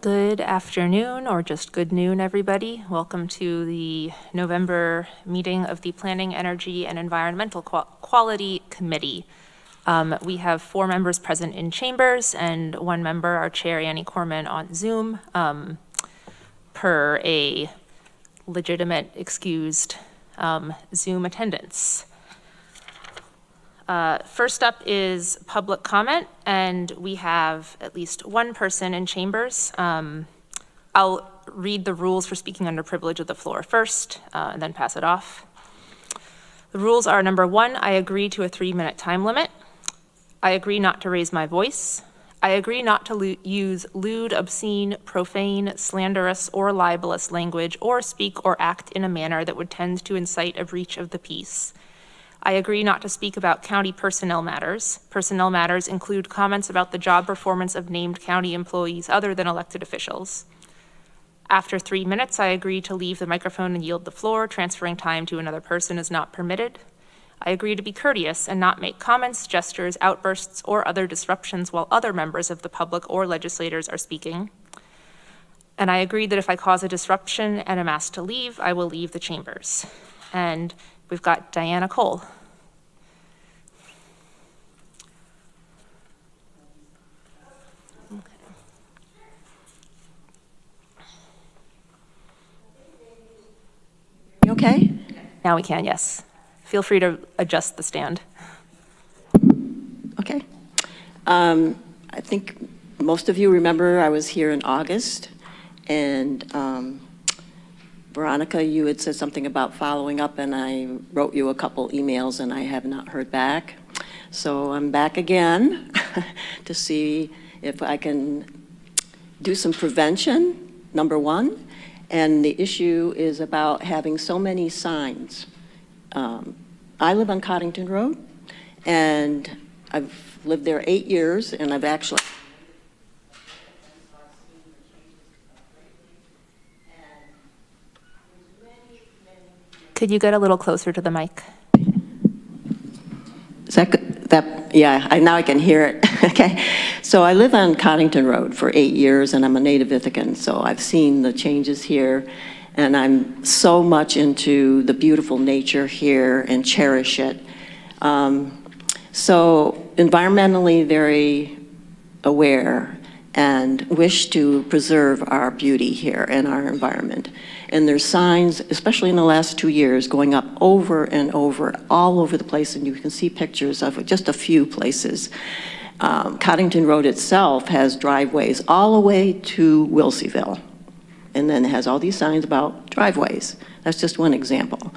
Good afternoon, or just good noon, everybody. Welcome to the November meeting of the Planning, Energy, and Environmental Quality Committee. We have 4 members present in chambers and 1 member, our chair, Annie Koreman, on Zoom, per a legitimate, excused Zoom attendance. First up is public comment, and we have at least 1 person in chambers. I'll read the rules for speaking under privilege of the floor first, and then pass it off. The rules are: number 1, I agree to a 3-minute time limit. I agree not to raise my voice. I agree not to use lewd, obscene, profane, slanderous, or libelous language, or speak or act in a manner that would tend to incite a breach of the peace. I agree not to speak about county personnel matters. Personnel matters include comments about the job performance of named county employees other than elected officials. After 3 minutes, I agree to leave the microphone and yield the floor. Transferring time to another person is not permitted. I agree to be courteous and not make comments, gestures, outbursts, or other disruptions while other members of the public or legislators are speaking. And I agree that if I cause a disruption and am asked to leave, I will leave the chambers. And we've got Diana Cole. You okay? Now we can, yes. Feel free to adjust the stand. Okay. I think most of you remember I was here in August, and Veronica, you had said something about following up, and I wrote you a couple emails, and I have not heard back. So I'm back again to see if I can do some prevention, number 1. And the issue is about having so many signs. I live on Coddington Road, and I've lived there 8 years, and I've actually Could you get a little closer to the mic? Is that good? Yeah, now I can hear it. Okay. So I live on Coddington Road for 8 years, and I'm a native Ithacan, so I've seen the changes here, and I'm so much into the beautiful nature here and cherish it. So environmentally very aware and wish to preserve our beauty here and our environment. And there's signs, especially in the last 2 years, going up over and over, all over the place, and you can see pictures of just a few places. Coddington Road itself has driveways all the way to Wilseyville, and then it has all these signs about driveways. That's just one example.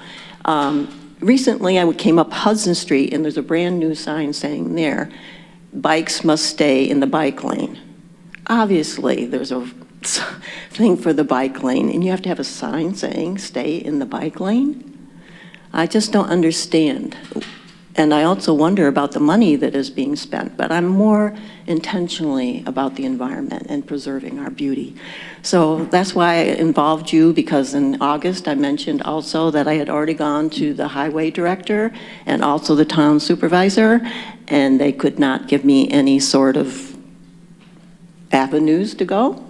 Recently, I came up Hudson Street, and there's a brand new sign saying there, bikes must stay in the bike lane. Obviously, there's a thing for the bike lane, and you have to have a sign saying stay in the bike lane? I just don't understand. And I also wonder about the money that is being spent, but I'm more intentionally about the environment and preserving our beauty. So that's why I involved you, because in August I mentioned also that I had already gone to the highway director and also the town supervisor, and they could not give me any sort of avenues to go.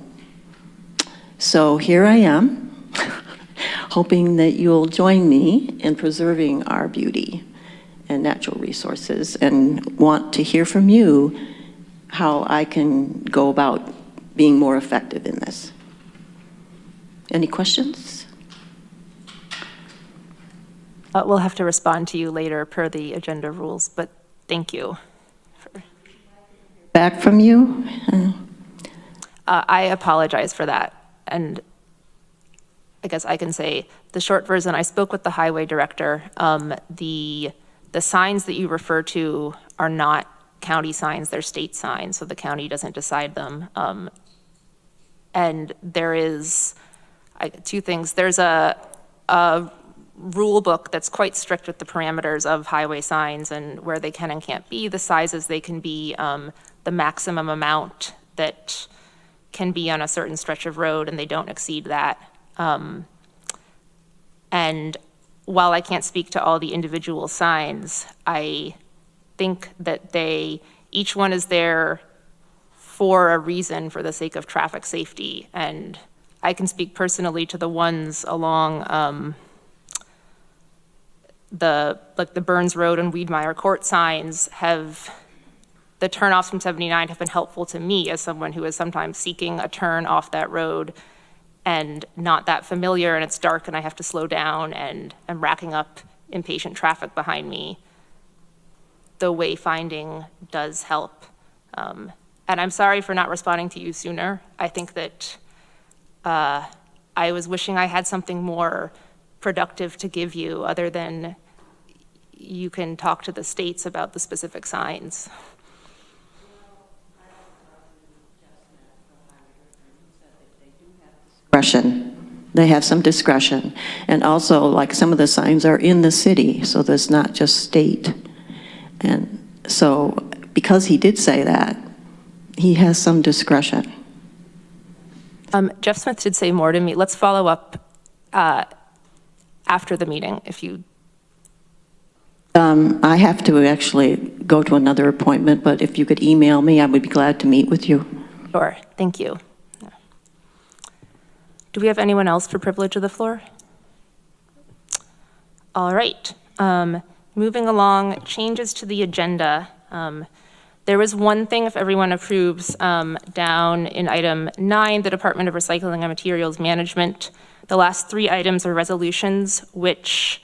So here I am, hoping that you'll join me in preserving our beauty and natural resources, and want to hear from you how I can go about being more effective in this. Any questions? We'll have to respond to you later per the agenda rules, but thank you. Back from you? I apologize for that. And I guess I can say the short version, I spoke with the highway director. The signs that you refer to are not county signs, they're state signs, so the county doesn't decide them. And there is 2 things. There's a rule book that's quite strict with the parameters of highway signs and where they can and can't be, the sizes they can be, the maximum amount that can be on a certain stretch of road, and they don't exceed that. And while I can't speak to all the individual signs, I think that each one is there for a reason, for the sake of traffic safety. And I can speak personally to the ones along the Burns Road and Weedmeyer Court signs. The turnoffs from 79 have been helpful to me as someone who is sometimes seeking a turn off that road and not that familiar, and it's dark and I have to slow down and I'm racking up impatient traffic behind me. The wayfinding does help. And I'm sorry for not responding to you sooner. I think that I was wishing I had something more productive to give you other than you can talk to the states about the specific signs. Discretion. They have some discretion. And also, like, some of the signs are in the city, so there's not just state. And so, because he did say that, he has some discretion. Jeff Smith did say more to me. Let's follow up after the meeting, if you... I have to actually go to another appointment, but if you could email me, I would be glad to meet with you. Sure, thank you. Do we have anyone else for privilege of the floor? All right, moving along, changes to the agenda. There was one thing, if everyone approves, down in item 9, the Department of Recycling and Materials Management. The last 3 items are resolutions, which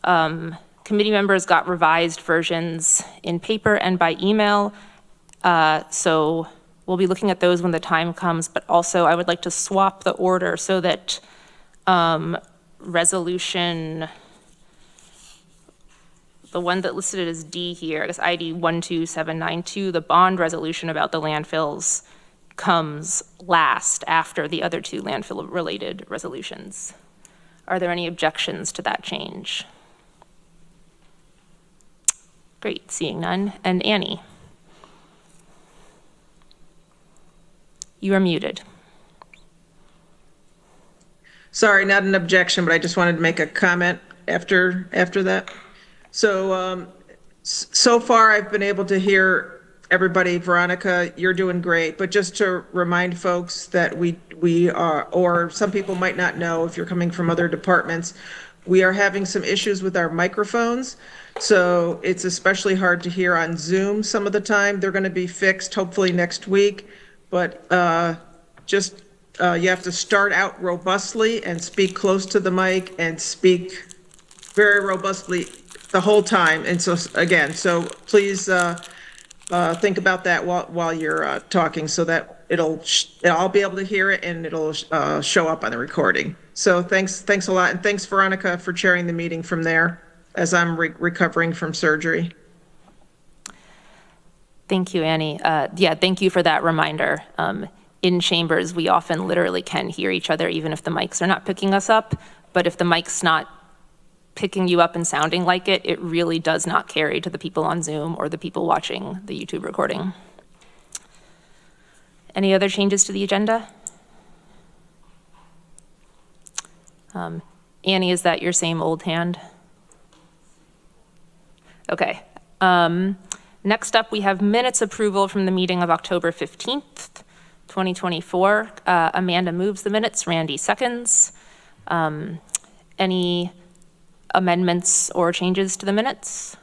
committee members got revised versions in paper and by email. So we'll be looking at those when the time comes, but also I would like to swap the order so that resolution, the one that listed as D here, I guess ID 12792, the bond resolution about the landfills, comes last after the other 2 landfill-related resolutions. Are there any objections to that change? Great, seeing none. And Annie? You are muted. Sorry, not an objection, but I just wanted to make a comment after that. So, so far I've been able to hear everybody. Veronica, you're doing great, but just to remind folks that we are, or some people might not know if you're coming from other departments, we are having some issues with our microphones. So it's especially hard to hear on Zoom some of the time. They're going to be fixed hopefully next week, but you have to start out robustly and speak close to the mic and speak very robustly the whole time. And so again, so please think about that while you're talking, so that I'll be able to hear it and it'll show up on the recording. So thanks a lot, and thanks Veronica for chairing the meeting from there as I'm recovering from surgery. Thank you, Annie. Yeah, thank you for that reminder. In chambers, we often literally can hear each other even if the mics are not picking us up, but if the mic's not picking you up and sounding like it, it really does not carry to the people on Zoom or the people watching the YouTube recording. Any other changes to the agenda? Annie, is that your same old hand? Okay. Next up, we have minutes approval from the meeting of October 15th, 2024. Amanda moves the minutes, Randy seconds. Any amendments or changes to the minutes?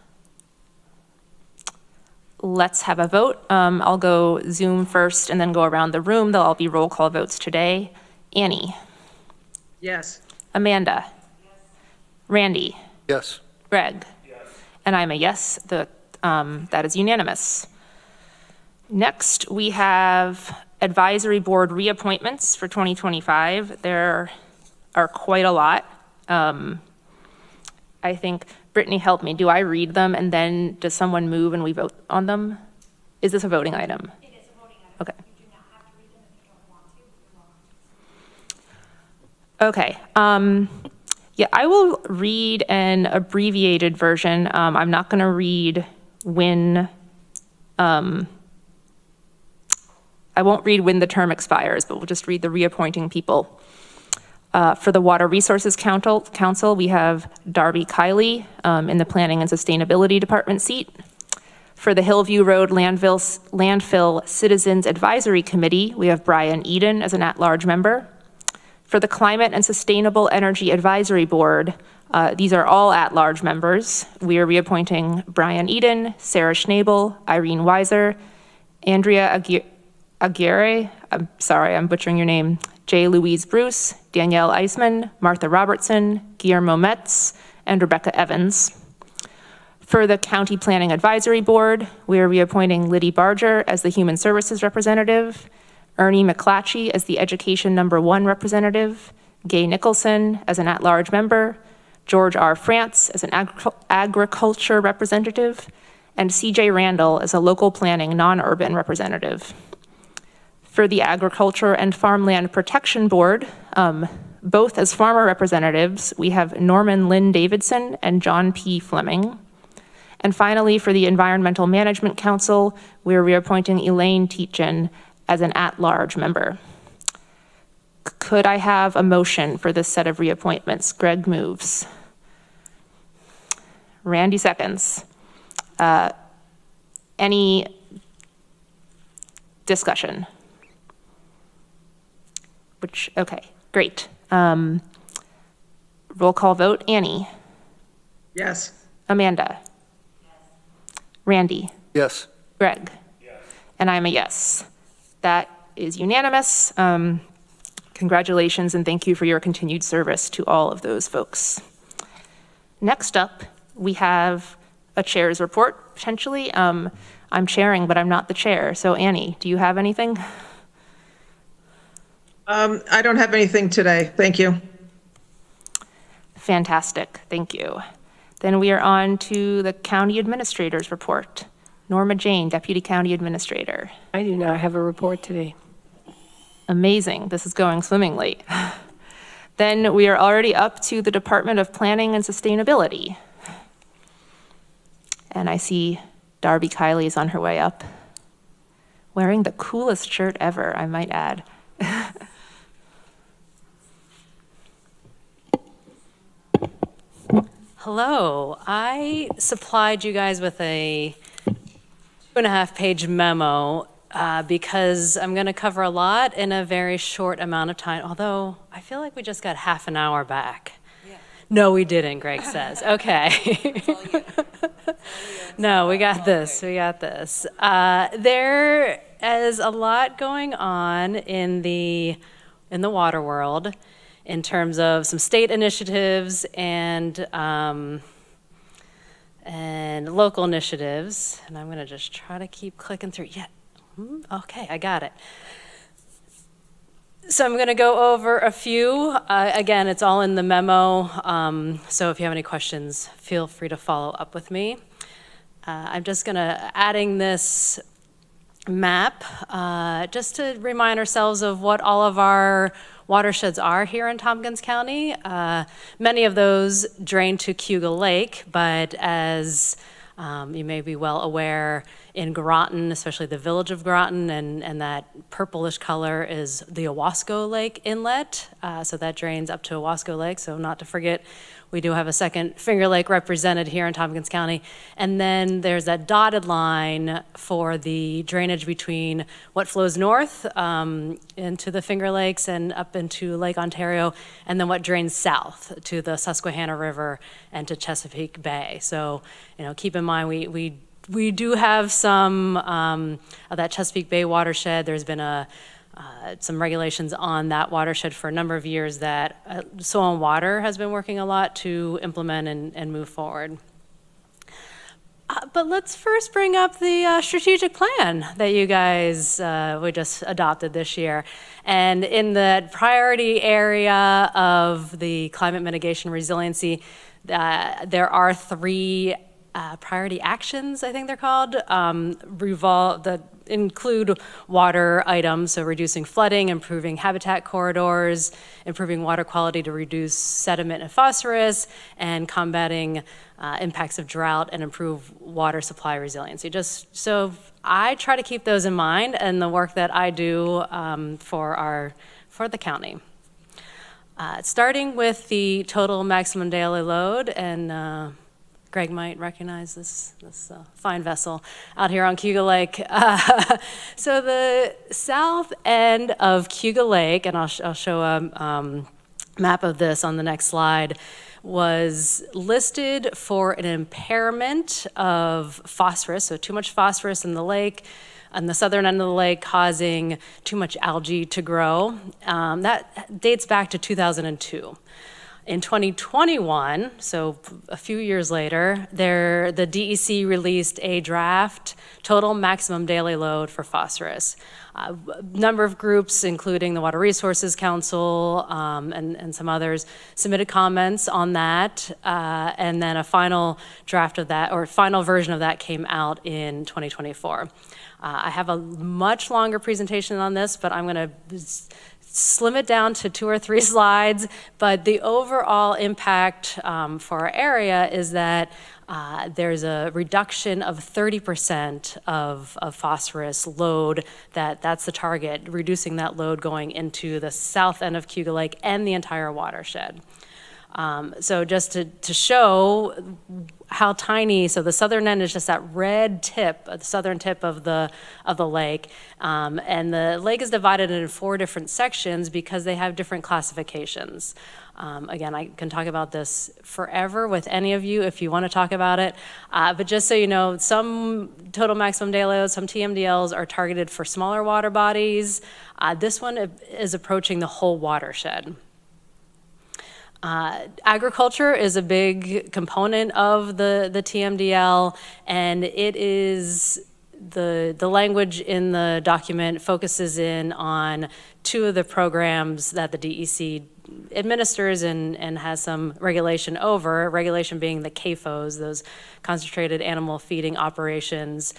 Let's have a vote. I'll go Zoom first and then go around the room. They'll all be roll call votes today. Annie? Yes. Amanda? Yes. Randy? Yes. Greg? Yes. And I'm a yes. That is unanimous. Next, we have advisory board reappointments for 2025. There are quite a lot. I think, Brittany, help me. Do I read them and then does someone move and we vote on them? Is this a voting item? It is a voting item. Okay. You do not have to read them if you don't want to. Okay. Yeah, I will read an abbreviated version. I'm not going to read when, I won't read when the term expires, but we'll just read the reappointing people. For the Water Resources Council, we have Darby Kiley in the Planning and Sustainability Department seat. For the Hillview Road Landfill Citizens Advisory Committee, we have Brian Eden as an at-large member. For the Climate and Sustainable Energy Advisory Board, these are all at-large members. We are reappointing Brian Eden, Sarah Schnabel, Irene Weiser, Andrea Aguirre, I'm sorry, I'm butchering your name, J. Louise Bruce, Danielle Eisman, Martha Robertson, Guillermo Metz, and Rebecca Evans. For the County Planning Advisory Board, we are reappointing Liddy Barger as the Human Services Representative, Ernie McClatchy as the Education No. 1 Representative, Gay Nicholson as an at-large member, George R. France as an Agriculture Representative, and CJ Randall as a Local Planning Non-Urban Representative. For the Agriculture and Farmland Protection Board, both as farmer representatives, we have Norman Lynn Davidson and John P. Fleming. And finally, for the Environmental Management Council, we're reappointing Elaine Tietjen as an at-large member. Could I have a motion for this set of reappointments? Greg moves. Randy seconds. Any discussion? Okay, great. Roll call vote. Annie? Yes. Amanda? Yes. Randy? Yes. Greg? Yes. And I'm a yes. That is unanimous. Congratulations and thank you for your continued service to all of those folks. Next up, we have a chair's report, potentially. I'm chairing, but I'm not the chair. So Annie, do you have anything? I don't have anything today. Thank you. Fantastic, thank you. Then we are on to the county administrator's report. Norma Jane, Deputy County Administrator. I do not have a report today. Amazing, this is going swimmingly. Then we are already up to the Department of Planning and Sustainability. And I see Darby Kiley is on her way up. Wearing the coolest shirt ever, I might add. Hello, I supplied you guys with a 2.5-page memo because I'm going to cover a lot in a very short amount of time, although I feel like we just got half an hour back. Yeah. No, we didn't, Greg says. Okay. No, we got this. We got this. There is a lot going on in the water world in terms of some state initiatives and local initiatives. And I'm going to just try to keep clicking through. Yeah. Okay, I got it. So I'm going to go over a few. Again, it's all in the memo. So if you have any questions, feel free to follow up with me. I'm just going to adding this map just to remind ourselves of what all of our watersheds are here in Tompkins County. Many of those drain to Cayuga Lake, but as you may be well aware, in Groton, especially the village of Groton, and that purplish color is the Owasco Lake Inlet. So that drains up to Owasco Lake. So not to forget, we do have a second Finger Lake represented here in Tompkins County. And then there's that dotted line for the drainage between what flows north into the Finger Lakes and up into Lake Ontario, and then what drains south to the Susquehanna River and to Chesapeake Bay. So, keep in mind, we do have some of that Chesapeake Bay watershed. There's been some regulations on that watershed for a number of years that Soil and Water has been working a lot to implement and move forward. But let's first bring up the strategic plan that you guys we just adopted this year. And in the priority area of the climate mitigation resiliency, there are 3 priority actions, I think they're called, that include water items, so reducing flooding, improving habitat corridors, improving water quality to reduce sediment and phosphorus, and combating impacts of drought and improve water supply resiliency. Just so I try to keep those in mind and the work that I do for the county. Starting with the total maximum daily load, and Greg might recognize this fine vessel out here on Cuga Lake. So the south end of Cuga Lake, and I'll show a map of this on the next slide, was listed for an impairment of phosphorus, so too much phosphorus in the lake, on the southern end of the lake, causing too much algae to grow. That dates back to 2002. In 2021, so a few years later, the DEC released a draft total maximum daily load for phosphorus. A number of groups, including the Water Resources Council and some others, submitted comments on that, and then a final draft of that, or final version of that, came out in 2024. I have a much longer presentation on this, but I'm going to slim it down to 2 or 3 slides. But the overall impact for our area is that there's a reduction of 30% of phosphorus load. That's the target, reducing that load going into the south end of Cuga Lake and the entire watershed. So just to show how tiny, so the southern end is just that red tip, the southern tip of the lake, and the lake is divided into 4 different sections because they have different classifications. Again, I can talk about this forever with any of you if you want to talk about it, but just so you know, some total maximum daily load, some TMDLs are targeted for smaller water bodies. This one is approaching the whole watershed. Agriculture is a big component of the TMDL, and it is the language in the document focuses in on 2 of the programs that the DEC administers and has some regulation over, regulation being the CAFOs, those concentrated animal feeding operations.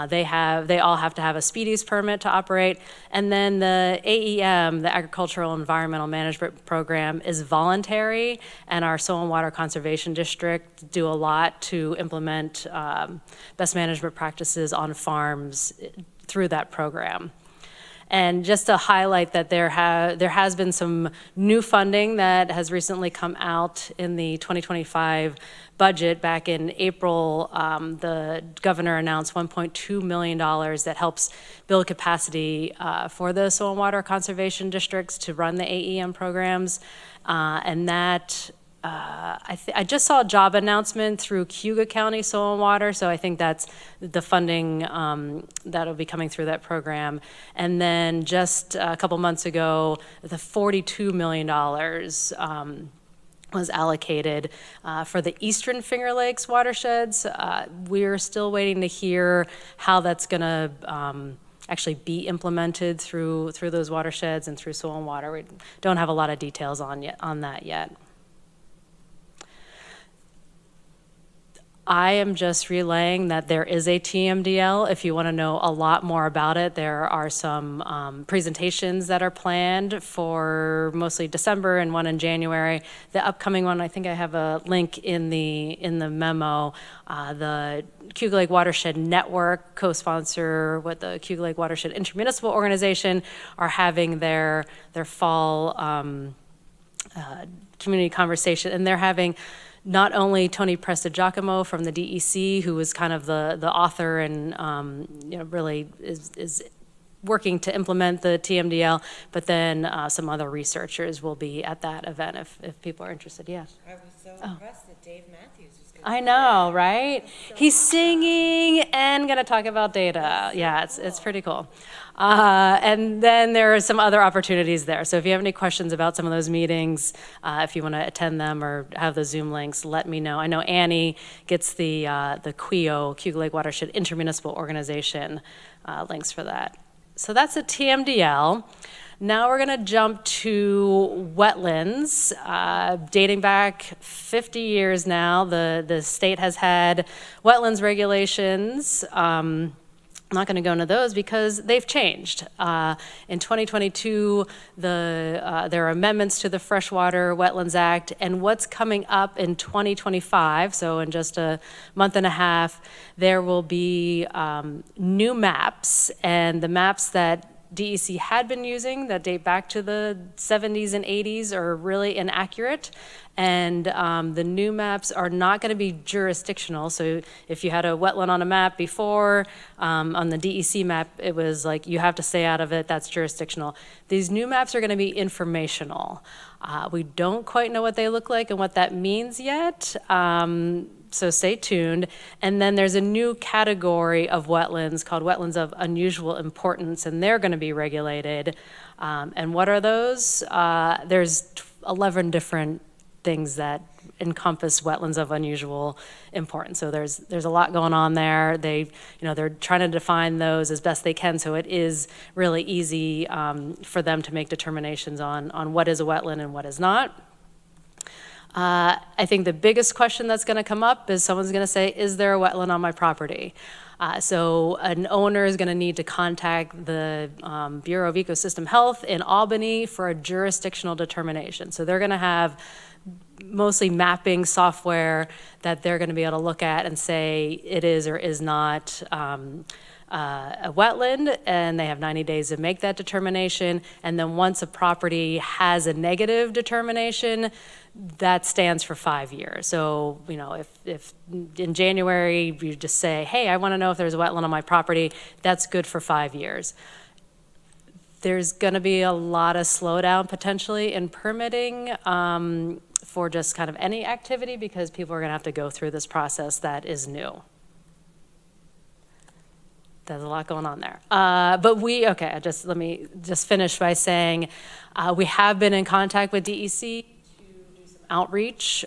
They all have to have a speedies permit to operate. And then the AEM, the Agricultural Environmental Management Program, is voluntary, and our Soil and Water Conservation District do a lot to implement best management practices on farms through that program. And just to highlight that there has been some new funding that has recently come out in the 2025 budget. Back in April, the governor announced $1.2 million that helps build capacity for the soil and water conservation districts to run the AEM programs. And that I just saw a job announcement through Cuga County Soil and Water, so I think that's the funding that'll be coming through that program. And then just a couple months ago, the $42 million was allocated for the Eastern Finger Lakes watersheds. We're still waiting to hear how that's going to actually be implemented through those watersheds and through soil and water. We don't have a lot of details on that yet. I am just relaying that there is a TMDL. If you want to know a lot more about it, there are some presentations that are planned for mostly December and one in January. The upcoming one, I think I have a link in the memo. The Cuga Lake Watershed Network, co-sponsor with the Cuga Lake Watershed Intermunicipal Organization, are having their fall community conversation, and they're having not only Tony Prestigiacomo from the DEC, who is kind of the author and really is working to implement the TMDL, but then some other researchers will be at that event if people are interested. Yeah. I was so impressed that Dave Matthews was going to I know, right? He's singing and going to talk about data. Yeah, it's pretty cool. And then there are some other opportunities there. So if you have any questions about some of those meetings, if you want to attend them or have the Zoom links, let me know. I know Annie gets the CWIO, Cuga Lake Watershed Intermunicipal Organization, links for that. So that's a TMDL. Now we're going to jump to wetlands. Dating back 50 years now, the state has had wetlands regulations. I'm not going to go into those because they've changed. In 2022, there are amendments to the Freshwater Wetlands Act, and what's coming up in 2025, so in just a month and a half, there will be new maps, and the maps that DEC had been using that date back to the 70s and 80s are really inaccurate. And the new maps are not going to be jurisdictional. So if you had a wetland on a map before, on the DEC map, it was like you have to stay out of it, that's jurisdictional. These new maps are going to be informational. We don't quite know what they look like and what that means yet. So stay tuned. And then there's a new category of wetlands called wetlands of unusual importance, and they're going to be regulated. And what are those? There's 11 different things that encompass wetlands of unusual importance. So there's a lot going on there. They're trying to define those as best they can, so it is really easy for them to make determinations on what is a wetland and what is not. I think the biggest question that's going to come up is someone's going to say, is there a wetland on my property? So an owner is going to need to contact the Bureau of Ecosystem Health in Albany for a jurisdictional determination. So they're going to have mostly mapping software that they're going to be able to look at and say it is or is not a wetland, and they have 90 days to make that determination. And then once a property has a negative determination, that stands for 5 years. So, if in January you just say, hey, I want to know if there's a wetland on my property, that's good for 5 years. There's going to be a lot of slowdown potentially in permitting for just kind of any activity because people are going to have to go through this process that is new. There's a lot going on there. Let me just finish by saying we have been in contact with DEC to do some outreach.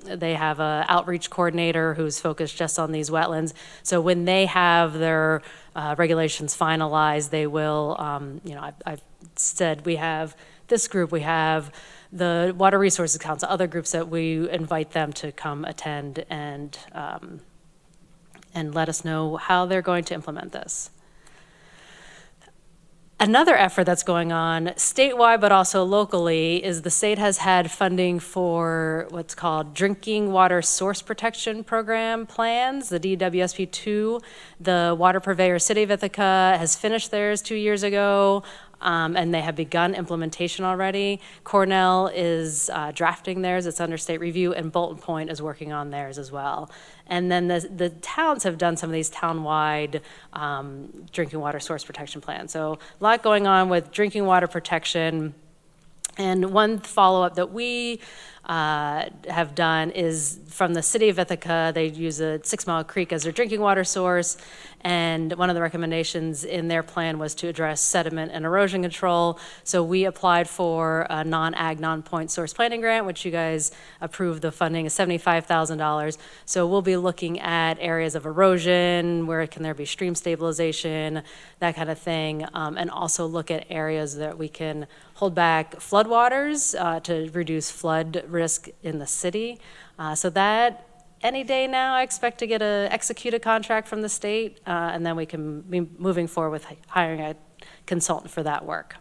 They have an outreach coordinator who's focused just on these wetlands. So when they have their regulations finalized, they will, I've said we have this group, we have the Water Resources Council, other groups that we invite them to come attend and let us know how they're going to implement this. Another effort that's going on statewide, but also locally, is the state has had funding for what's called Drinking Water Source Protection Program plans, the DWSP2. The water purveyor City of Ithaca has finished theirs 2 years ago. And they have begun implementation already. Cornell is drafting theirs, it's under state review, and Bolton Point is working on theirs as well. And then the towns have done some of these town-wide drinking water source protection plans. So a lot going on with drinking water protection. And one follow-up that we have done is from the City of Ithaca. They use a 6 Mile Creek as their drinking water source, and one of the recommendations in their plan was to address sediment and erosion control. So we applied for a non-ag, non-point source planning grant, which you guys approved. The funding is $75,000. So we'll be looking at areas of erosion, where can there be stream stabilization, that kind of thing, and also look at areas that we can hold back floodwaters to reduce flood risk in the city. So that any day now, I expect to execute a contract from the state, and then we can be moving forward with hiring a consultant for that work.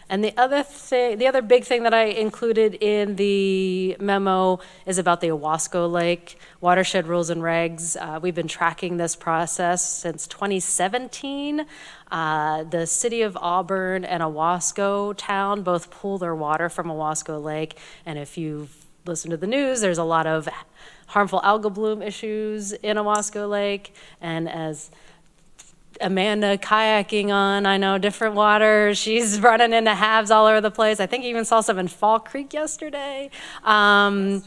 And the other big thing that I included in the memo is about the Owasco Lake watershed rules and regs. We've been tracking this process since 2017. The city of Auburn and Owasco town both pull their water from Owasco Lake, and if you've listened to the news, there's a lot of harmful algal bloom issues in Owasco Lake, and as Amanda kayaking on, I know, different waters. She's running into halves all over the place. I think I even saw some in Fall Creek yesterday. I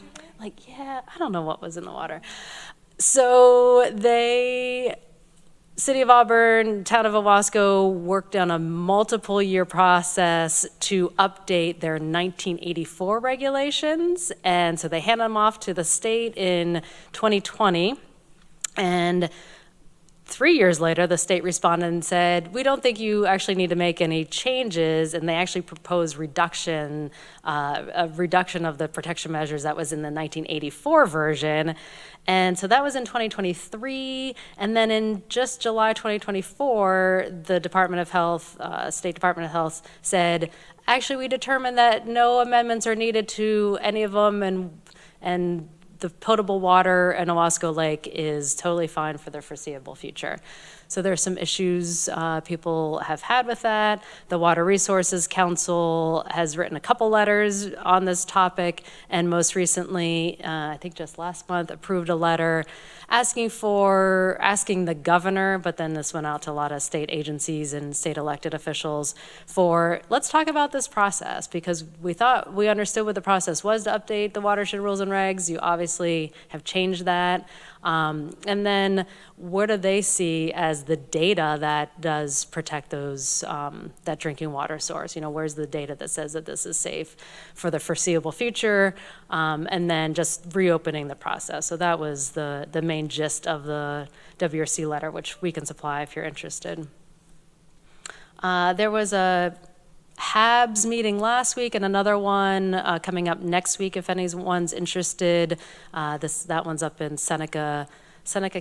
don't know what was in the water. So City of Auburn, Town of Owasco worked on a multiple-year process to update their 1984 regulations, and so they handed them off to the state in 2020, and 3 years later, the state responded and said, we don't think you actually need to make any changes, and they actually proposed a reduction of the protection measures that was in the 1984 version. And so that was in 2023, and then in just July 2024, the Department of Health, State Department of Health said, actually, we determined that no amendments are needed to any of them, and the potable water in Owasco Lake is totally fine for the foreseeable future. So there's some issues people have had with that. The Water Resources Council has written a couple letters on this topic, and most recently, I think just last month, approved a letter asking the governor, but then this went out to a lot of state agencies and state elected officials for, let's talk about this process, because we understood what the process was to update the watershed rules and regs. You obviously have changed that. And then what do they see as the data that does protect those, that drinking water source? Where's the data that says that this is safe for the foreseeable future? And then just reopening the process. So that was the main gist of the WRC letter, which we can supply if you're interested. There was a HABS meeting last week and another one coming up next week if anyone's interested. That one's up in Seneca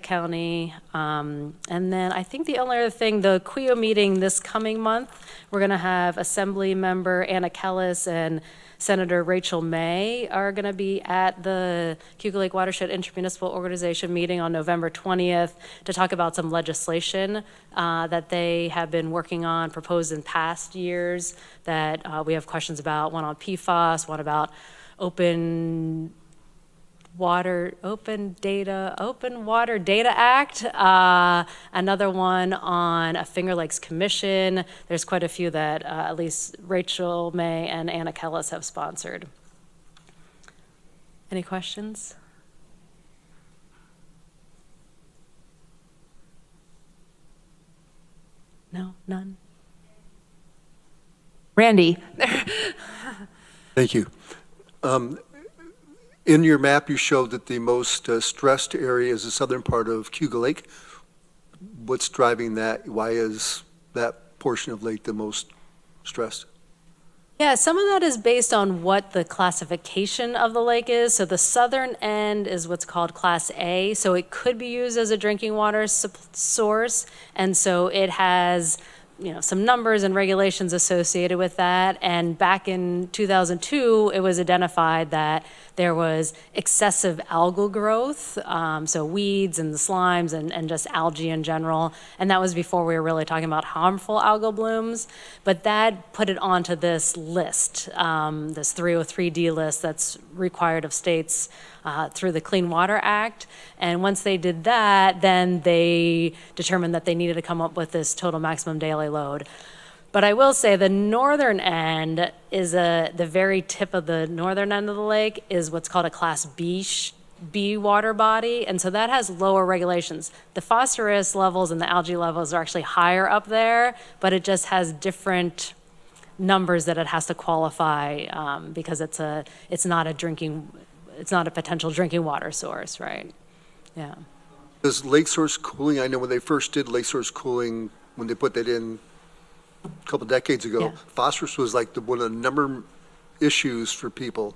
County. And then I think the only other thing, the CUIO meeting this coming month, we're going to have Assembly Member Anna Kellis and Senator Rachel May are going to be at the Cuba Lake Watershed Intermunicipal Organization meeting on November 20th to talk about some legislation that they have been working on, proposed in past years that we have questions about, one on PFAS, one about Open Water Data Act, another one on a Finger Lakes Commission. There's quite a few that at least Rachel May and Anna Kellis have sponsored. Any questions? No, none? Randy? Thank you. In your map, you showed that the most stressed area is the southern part of Cuba Lake. What's driving that? Why is that portion of lake the most stressed? Yeah, some of that is based on what the classification of the lake is. So the southern end is what's called Class A, so it could be used as a drinking water source, and so it has some numbers and regulations associated with that. And back in 2002, it was identified that there was excessive algal growth, so weeds and the slimes and just algae in general. And that was before we were really talking about harmful algal blooms. But that put it onto this list, this 303D list that's required of states through the Clean Water Act. And once they did that, then they determined that they needed to come up with this total maximum daily load. But I will say the northern end is the very tip of the northern end of the lake is what's called a Class B water body, and so that has lower regulations. The phosphorus levels and the algae levels are actually higher up there, but it just has different numbers that it has to qualify because it's not a potential drinking water source, right? Yeah. Does lake source cooling, I know when they first did lake source cooling, when they put that in a couple decades ago, Yeah. phosphorus was like one of the number issues for people.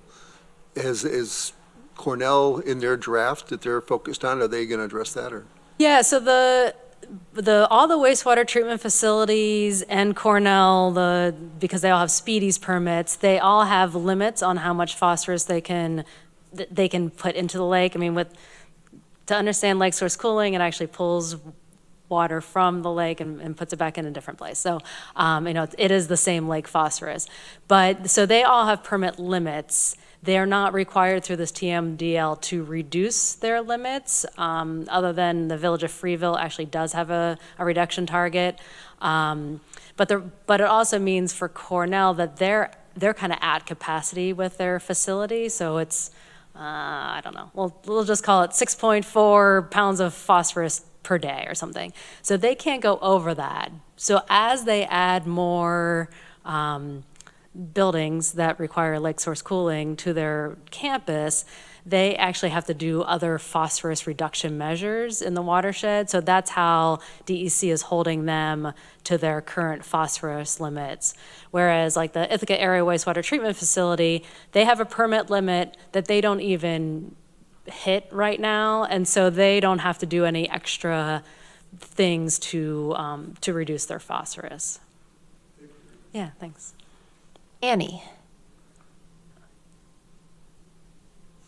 Is Cornell in their draft that they're focused on, are they going to address that? Or? Yeah, so all the wastewater treatment facilities and Cornell, because they all have speedies permits, they all have limits on how much phosphorus they can put into the lake. I mean, to understand lake source cooling, it actually pulls water from the lake and puts it back in a different place. So, it is the same lake phosphorus. But, so they all have permit limits. They're not required through this TMDL to reduce their limits, other than the Village of Freeville actually does have a reduction target. But it also means for Cornell that they're kind of at capacity with their facility. So it's, I don't know, we'll just call it 6.4 pounds of phosphorus per day or something. So they can't go over that. So as they add more buildings that require lake source cooling to their campus, they actually have to do other phosphorus reduction measures in the watershed. So that's how DEC is holding them to their current phosphorus limits. Whereas like the Ithaca Area Wastewater Treatment Facility, they have a permit limit that they don't even hit right now. And so they don't have to do any extra things to reduce their phosphorus. Yeah, thanks. Annie?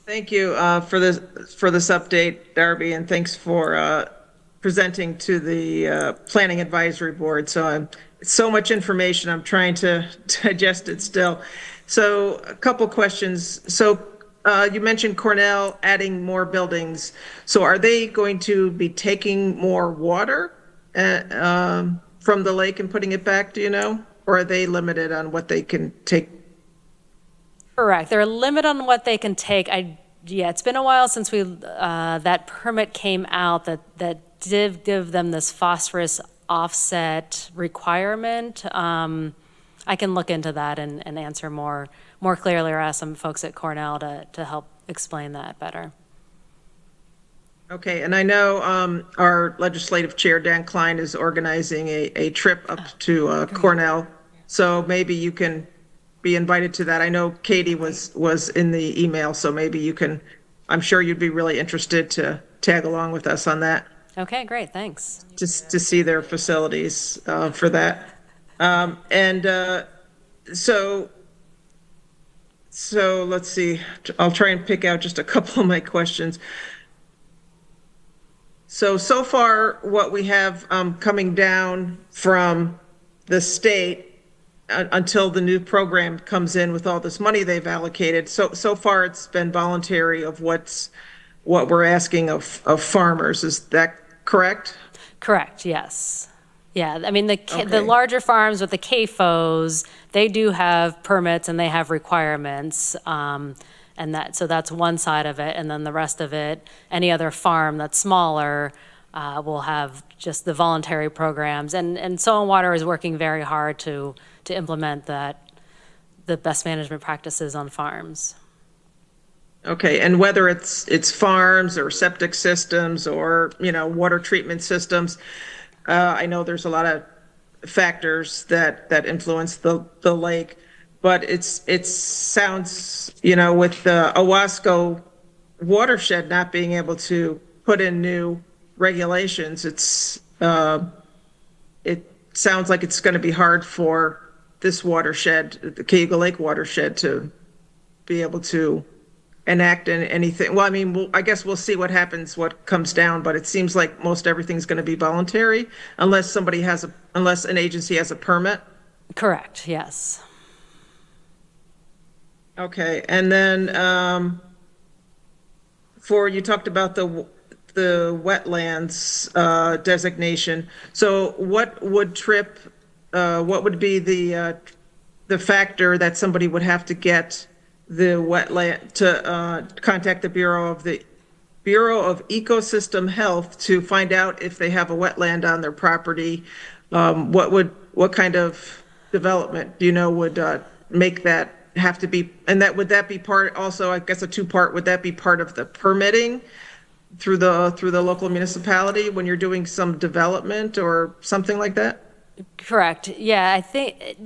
Thank you for this update, Darby, and thanks for presenting to the Planning Advisory Board. So it's so much information, I'm trying to digest it still. So a couple questions. So you mentioned Cornell adding more buildings. So are they going to be taking more water from the lake and putting it back, do you know? Or are they limited on what they can take? Correct. They're limited on what they can take. Yeah, it's been a while since that permit came out that did give them this phosphorus offset requirement. I can look into that and answer more clearly, or ask some folks at Cornell to help explain that better. Okay, and I know our legislative chair, Dan Klein, is organizing a trip up to Cornell. So maybe you can be invited to that. I know Katie was in the email, so maybe you can, I'm sure you'd be really interested to tag along with us on that. Okay, great, thanks. Just to see their facilities for that. So let's see, I'll try and pick out just a couple of my questions. So far, what we have coming down from the state until the new program comes in with all this money they've allocated, so far it's been voluntary of what we're asking of farmers. Is that correct? Correct, yes. Yeah, I mean, the Okay. larger farms with the CAFOs, they do have permits and they have requirements. And so that's one side of it. And then the rest of it, any other farm that's smaller will have just the voluntary programs. And Soil and Water is working very hard to implement the best management practices on farms. Okay, and whether it's farms or septic systems or, water treatment systems, I know there's a lot of factors that influence the lake, but it sounds, with the Owasco watershed not being able to put in new regulations, it sounds like it's going to be hard for this watershed, the Cayuga Lake watershed, to be able to enact anything. Well, I mean, I guess we'll see what happens, what comes down, but it seems like most everything's going to be voluntary unless unless an agency has a permit. Correct, yes. Okay, and then you talked about the wetlands designation. So what would be the factor that somebody would have to get the wetland to contact the Bureau of Ecosystem Health to find out if they have a wetland on their property? What kind of development would make that have to be, and would that be part also, I guess a two-part, would that be part of the permitting through the local municipality when you're doing some development or something like that? Correct. Yeah, I think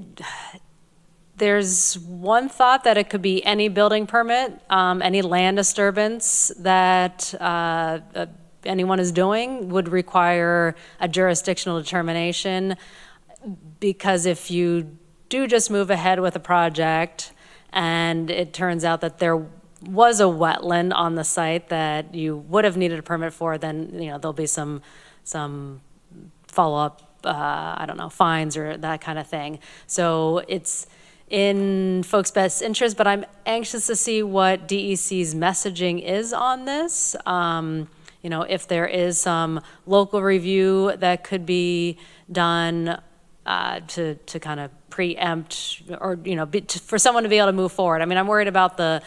there's one thought that it could be any building permit, any land disturbance that anyone is doing would require a jurisdictional determination, because if you do just move ahead with a project and it turns out that there was a wetland on the site that you would have needed a permit for, then there'll be some follow-up, fines or that kind of thing. So it's in folks' best interest, but I'm anxious to see what DEC's messaging is on this. If there is some local review that could be done to kind of preempt, or for someone to be able to move forward. I mean, I'm worried about the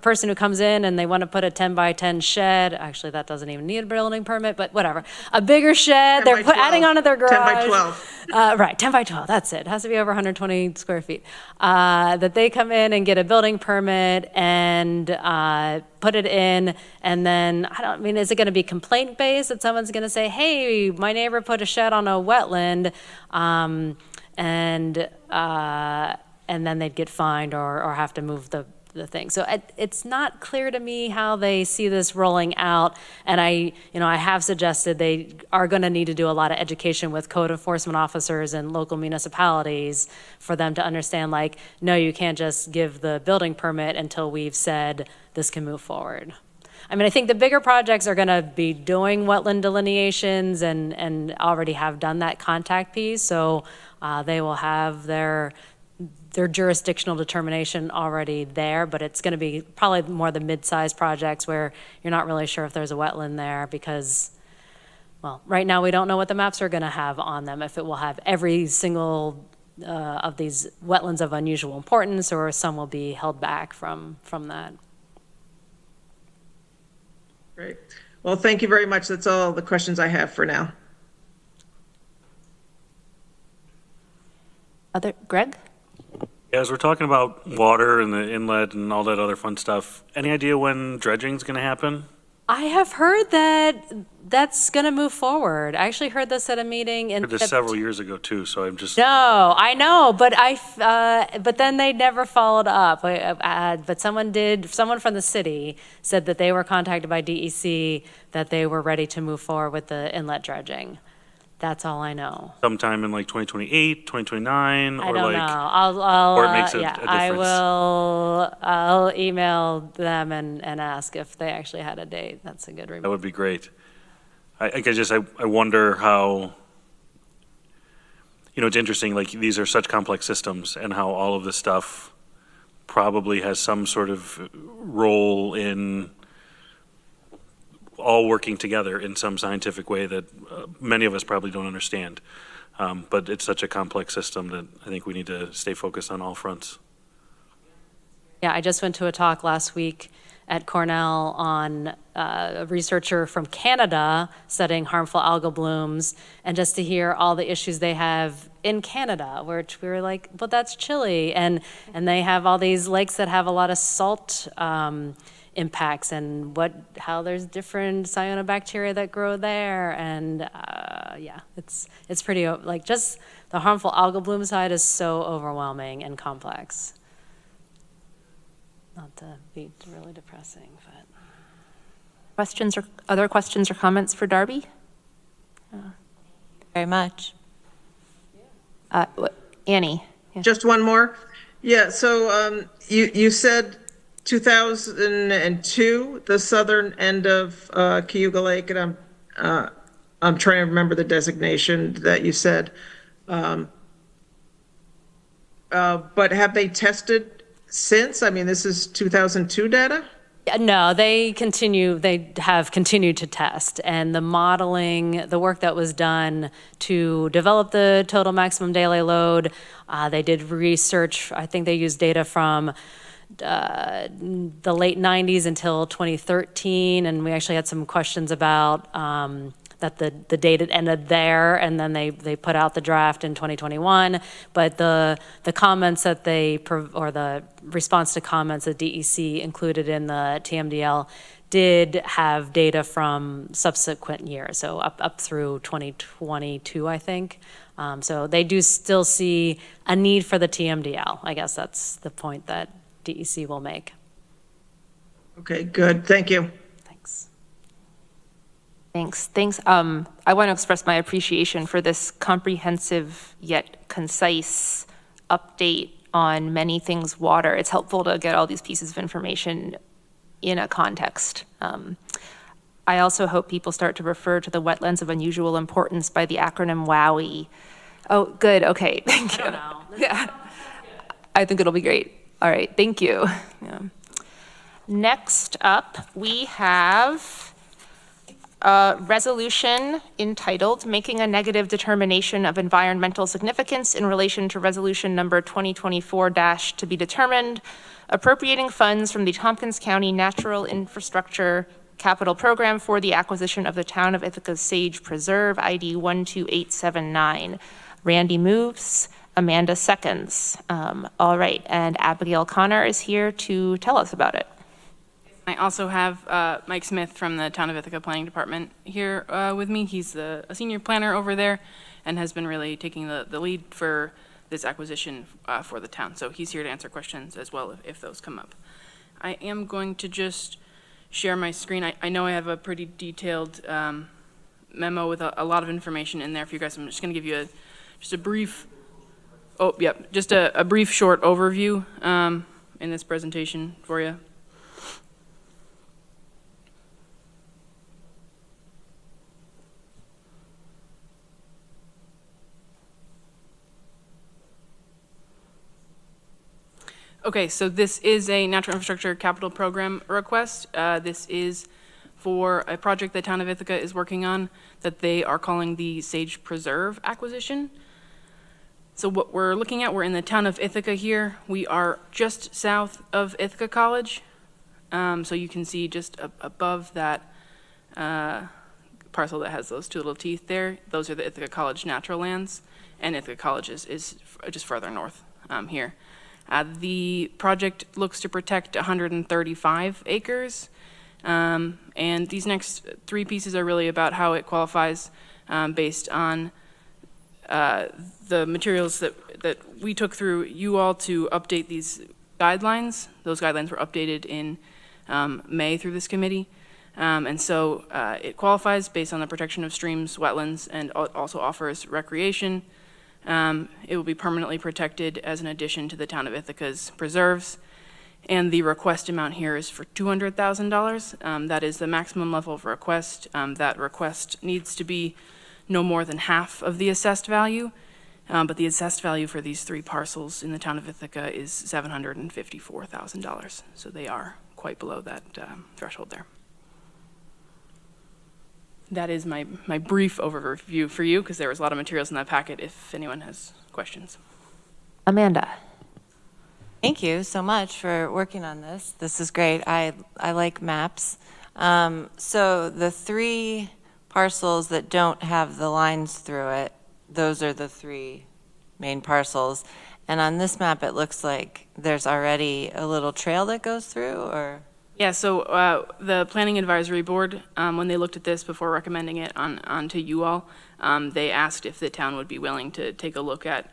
person who comes in and they want to put a 10 by 10 shed. Actually, that doesn't even need a building permit, but whatever. A bigger shed, they're adding onto their garage. 10 by 12. Right, 10 by 12, that's it. It has to be over 120 square feet. That they come in and get a building permit and put it in, and then, is it going to be complaint-based, that someone's going to say, hey, my neighbor put a shed on a wetland, and then they'd get fined or have to move the thing. So it's not clear to me how they see this rolling out. And I have suggested they are going to need to do a lot of education with code enforcement officers and local municipalities for them to understand, no, you can't just give the building permit until we've said this can move forward. I mean, I think the bigger projects are going to be doing wetland delineations and already have done that contact piece, so they will have their jurisdictional determination already there, but it's going to be probably more the mid-sized projects where you're not really sure if there's a wetland there because, well, right now we don't know what the maps are going to have on them, if it will have every single of these wetlands of unusual importance, or some will be held back from that. Great. Well, thank you very much. That's all the questions I have for now. Greg? As we're talking about water and the inlet and all that other fun stuff, any idea when dredging's going to happen? I have heard that that's going to move forward. I actually heard this at a meeting in I heard this several years ago too, so I'm just. No, I know, but but then they never followed up. But someone from the city said that they were contacted by DEC, that they were ready to move forward with the inlet dredging. That's all I know. Sometime in like 2028, 2029, I or don't like. know. I'll or it makes a yeah, difference. I'll email them and ask if they actually had a date. That's a good That reminder. would be great. I wonder how, it's interesting, like these are such complex systems and how all of this stuff probably has some sort of role in all working together in some scientific way that many of us probably don't understand. But it's such a complex system that I think we need to stay focused on all fronts. Yeah, I just went to a talk last week at Cornell on a researcher from Canada studying harmful algal blooms, and just to hear all the issues they have in Canada, which we were like, but that's Chile, and they have all these lakes that have a lot of salt impacts, and how there's different cyanobacteria that grow there, and yeah, it's pretty, like, just the harmful algal bloom side is so overwhelming and complex. Not to be really depressing, but. Other questions or comments for Darby? Very much. Annie? Yeah. Just one more? Yeah, so you said 2002, the southern end of Cayuga Lake, and I'm trying to remember the designation that you said. But have they tested since? I mean, this is 2002 data? No, they have continued to test, and the modeling, the work that was done to develop the total maximum daily load, they did research. I think they used data from the late 90s until 2013, and we actually had some questions about that the data ended there, and then they put out the draft in 2021. But the comments that or the response to comments that DEC included in the TMDL did have data from subsequent years, so up through 2022, I think. So they do still see a need for the TMDL. I guess that's the point that DEC will make. Okay, good. Thank you. Thanks. I want to express my appreciation for this comprehensive yet concise update on many things water. It's helpful to get all these pieces of information in a context. I also hope people start to refer to the wetlands of unusual importance by the acronym WOWI. Oh, good. Okay. Thank you. I don't know. Yeah. I think it'll be great. All right. Thank you. Yeah. Next up, we have a resolution entitled Making a Negative Determination of Environmental Significance in Relation to Resolution Number 2024- to be determined, appropriating funds from the Tompkins County Natural Infrastructure Capital Program for the acquisition of the Town of Ithaca's Sage Preserve, ID 12879. Randy moves, Amanda seconds. All right, and Abigail Connor is here to tell us about it. I also have Mike Smith from the Town of Ithaca Planning Department here with me. He's a senior planner over there and has been really taking the lead for this acquisition for the town. So he's here to answer questions as well if those come up. I am going to just share my screen. I know I have a pretty detailed memo with a lot of information in there for you guys. I'm just going to give you just a brief, just a brief short overview in this presentation for you. Okay, so this is a natural infrastructure capital program request. This is for a project the town of Ithaca is working on that they are calling the Sage Preserve acquisition. So what we're looking at, we're in the town of Ithaca here. We are just south of Ithaca College. So you can see just above that parcel that has those two little teeth there. Those are the Ithaca College natural lands, and Ithaca College is just further north here. The project looks to protect 135 acres. And these next three pieces are really about how it qualifies based on the materials that we took through you all to update these guidelines. Those guidelines were updated in May through this committee. And so it qualifies based on the protection of streams, wetlands, and also offers recreation. It will be permanently protected as an addition to the town of Ithaca's preserves. And the request amount here is for $200,000. That is the maximum level of request. That request needs to be no more than half of the assessed value. But the assessed value for these three parcels in the town of Ithaca is $754,000. So they are quite below that threshold there. That is my brief overview for you, because there was a lot of materials in that packet if anyone has questions. Amanda. Thank you so much for working on this. This is great. I like maps. So the three parcels that don't have the lines through it, those are the three main parcels. And on this map, it looks like there's already a little trail that goes through, or? Yeah, so the Planning Advisory Board, when they looked at this before recommending it on to you all, they asked if the town would be willing to take a look at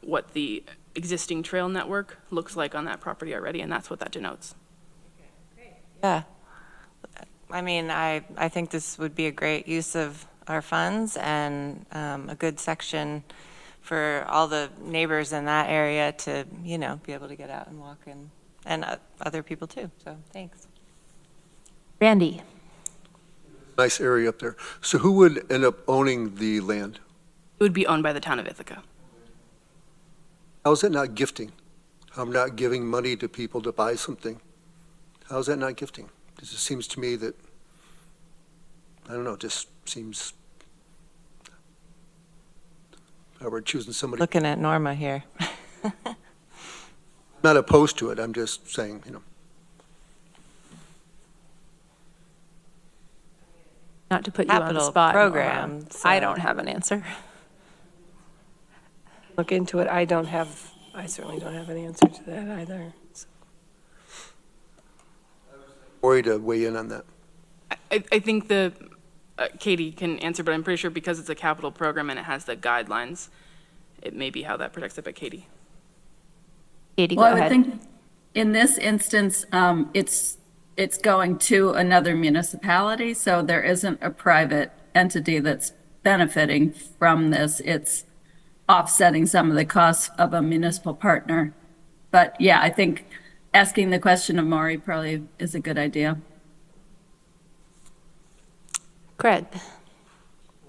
what the existing trail network looks like on that property already, and that's what that denotes. Yeah. I mean, I think this would be a great use of our funds and a good section for all the neighbors in that area to, you know, be able to get out and walk and other people too. So thanks. Randy. Nice area up there. So who would end up owning the land? It would be owned by the town of Ithaca. How is that not gifting? I'm not giving money to people to buy something. How is that not gifting? Because it seems to me that, I don't know, it just seems, we're choosing somebody. Looking at Norma here. Not opposed to it, I'm just saying, you know. Not to put you on the Capital spot, program, Nora. so- I don't have an answer. Look into it. I certainly don't have an answer to that either. So. Worried to weigh in on that. I think Katie can answer, but I'm pretty sure because it's a capital program and it has the guidelines, it may be how that protects it, but Katie. Katie, Well, go I would ahead. think in this instance, it's going to another municipality, so there isn't a private entity that's benefiting from this. It's offsetting some of the costs of a municipal partner. But yeah, I think asking the question of Maury probably is a good idea. Craig.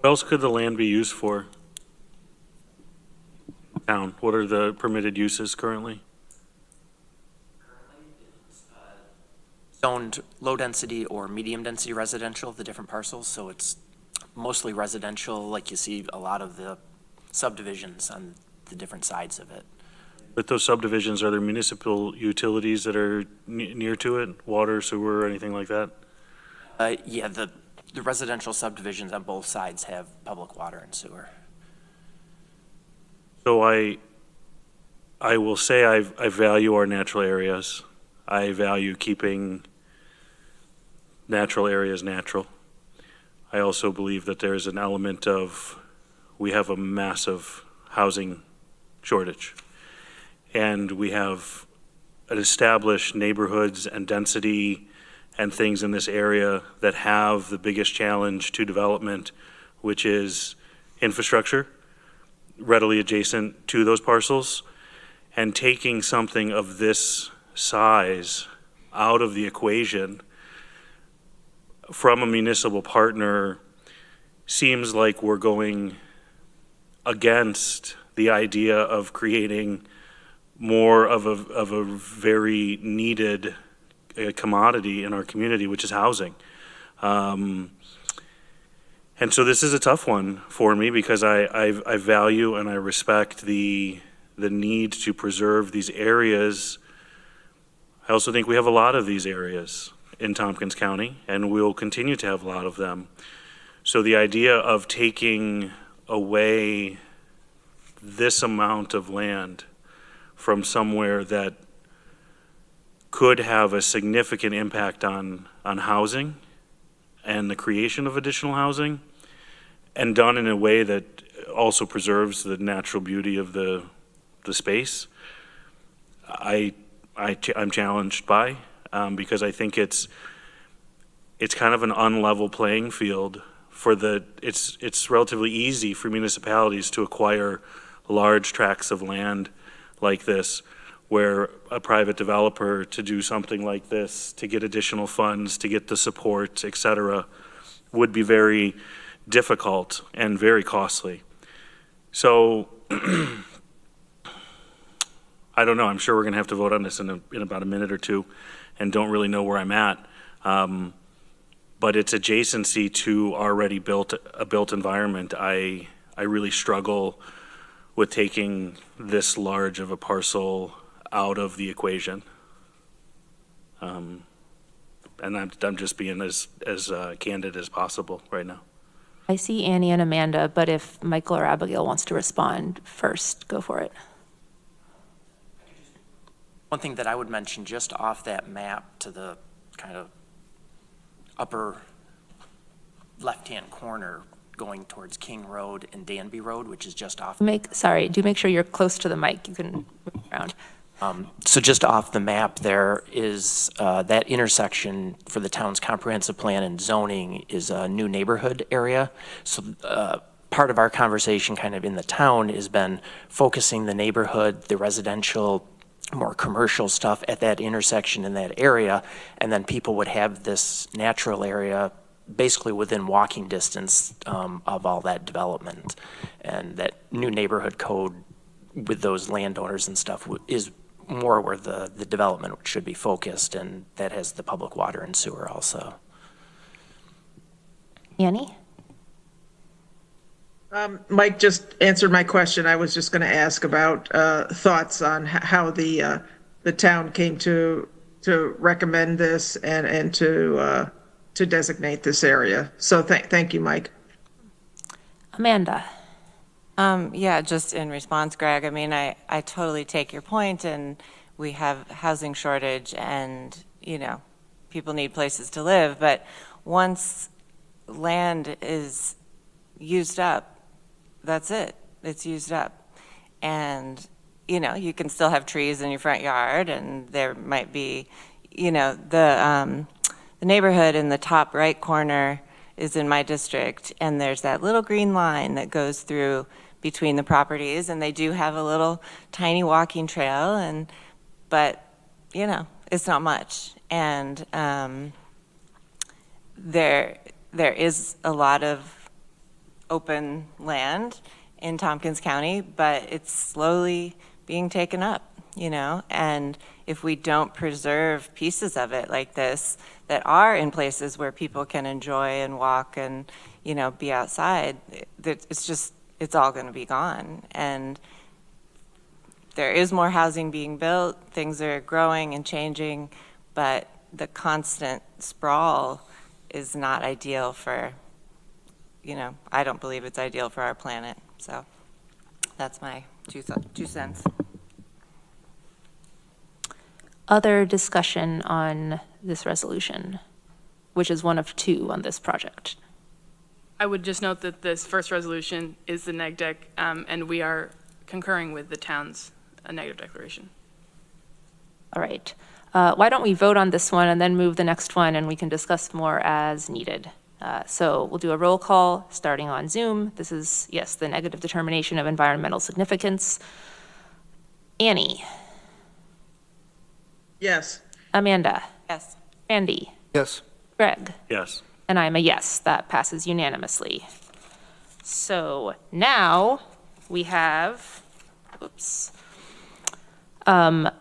What else could the land be used for? Town, what are the permitted uses currently? Zoned low-density or medium-density residential, the different parcels, so it's mostly residential, like you see a lot of the subdivisions on the different sides of it. With those subdivisions, are there municipal utilities that are near to it? Water, sewer, anything like that? Yeah, the residential subdivisions on both sides have public water and sewer. So I will say I value our natural areas. I value keeping natural areas natural. I also believe that there's an element of, we have a massive housing shortage. And we have an established neighborhoods and density and things in this area that have the biggest challenge to development, which is infrastructure, readily adjacent to those parcels. And taking something of this size out of the equation from a municipal partner seems like we're going against the idea of creating more of a very needed commodity in our community, which is housing. And so this is a tough one for me because I value and I respect the need to preserve these areas. I also think we have a lot of these areas in Tompkins County, and we'll continue to have a lot of them. So the idea of taking away this amount of land from somewhere that could have a significant impact on housing and the creation of additional housing, and done in a way that also preserves the natural beauty of the space, I'm challenged by, because I think it's kind of an unlevel playing field it's relatively easy for municipalities to acquire large tracts of land like this, where a private developer to do something like this, to get additional funds, to get the support, et cetera, would be very difficult and very costly. So I don't know. I'm sure we're going to have to vote on this in about a minute or two, and don't really know where I'm at. But its adjacency to already a built environment, I really struggle with taking this large of a parcel out of the equation. And I'm just being as candid as possible right now. I see Annie and Amanda, but if Michael or Abigail wants to respond first, go for it. One thing that I would mention, just off that map to the kind of upper left-hand corner going towards King Road and Danby Road, which is just off. Do make sure you're close to the mic. You can move around. So just off the map there is that intersection for the town's comprehensive plan and zoning is a new neighborhood area. So part of our conversation kind of in the town has been focusing the neighborhood, the residential, more commercial stuff at that intersection in that area, and then people would have this natural area basically within walking distance of all that development. And that new neighborhood code with those landowners and stuff is more where the development should be focused, and that has the public water and sewer also. Annie? Mike just answered my question. I was just going to ask about thoughts on how the town came to recommend this and to designate this area. So thank you, Mike. Amanda? Yeah, just in response, Greg, I mean, I totally take your point, and we have housing shortage and, people need places to live, but once land is used up, that's it. It's used up. And, you can still have trees in your front yard, and there might be, the neighborhood in the top right corner is in my district, and there's that little green line that goes through between the properties, and they do have a little tiny walking trail, but it's not much. And there is a lot of open land in Tompkins County, but it's slowly being taken up, and if we don't preserve pieces of it like this that are in places where people can enjoy and walk and, be outside, it's all going to be gone. And there is more housing being built, things are growing and changing, but the constant sprawl is not ideal for, I don't believe it's ideal for our planet. So that's my 2 cents. Other discussion on this resolution, which is one of 2 on this project. I would just note that this first resolution is the neg deck, and we are concurring with the town's negative declaration. All right. Why don't we vote on this one and then move the next one, and we can discuss more as needed. So we'll do a roll call starting on Zoom. This is, yes, the negative determination of environmental significance. Annie? Yes. Amanda? Yes. Randy? Yes. Greg? Yes. And I'm a yes. That passes unanimously. So now we have, a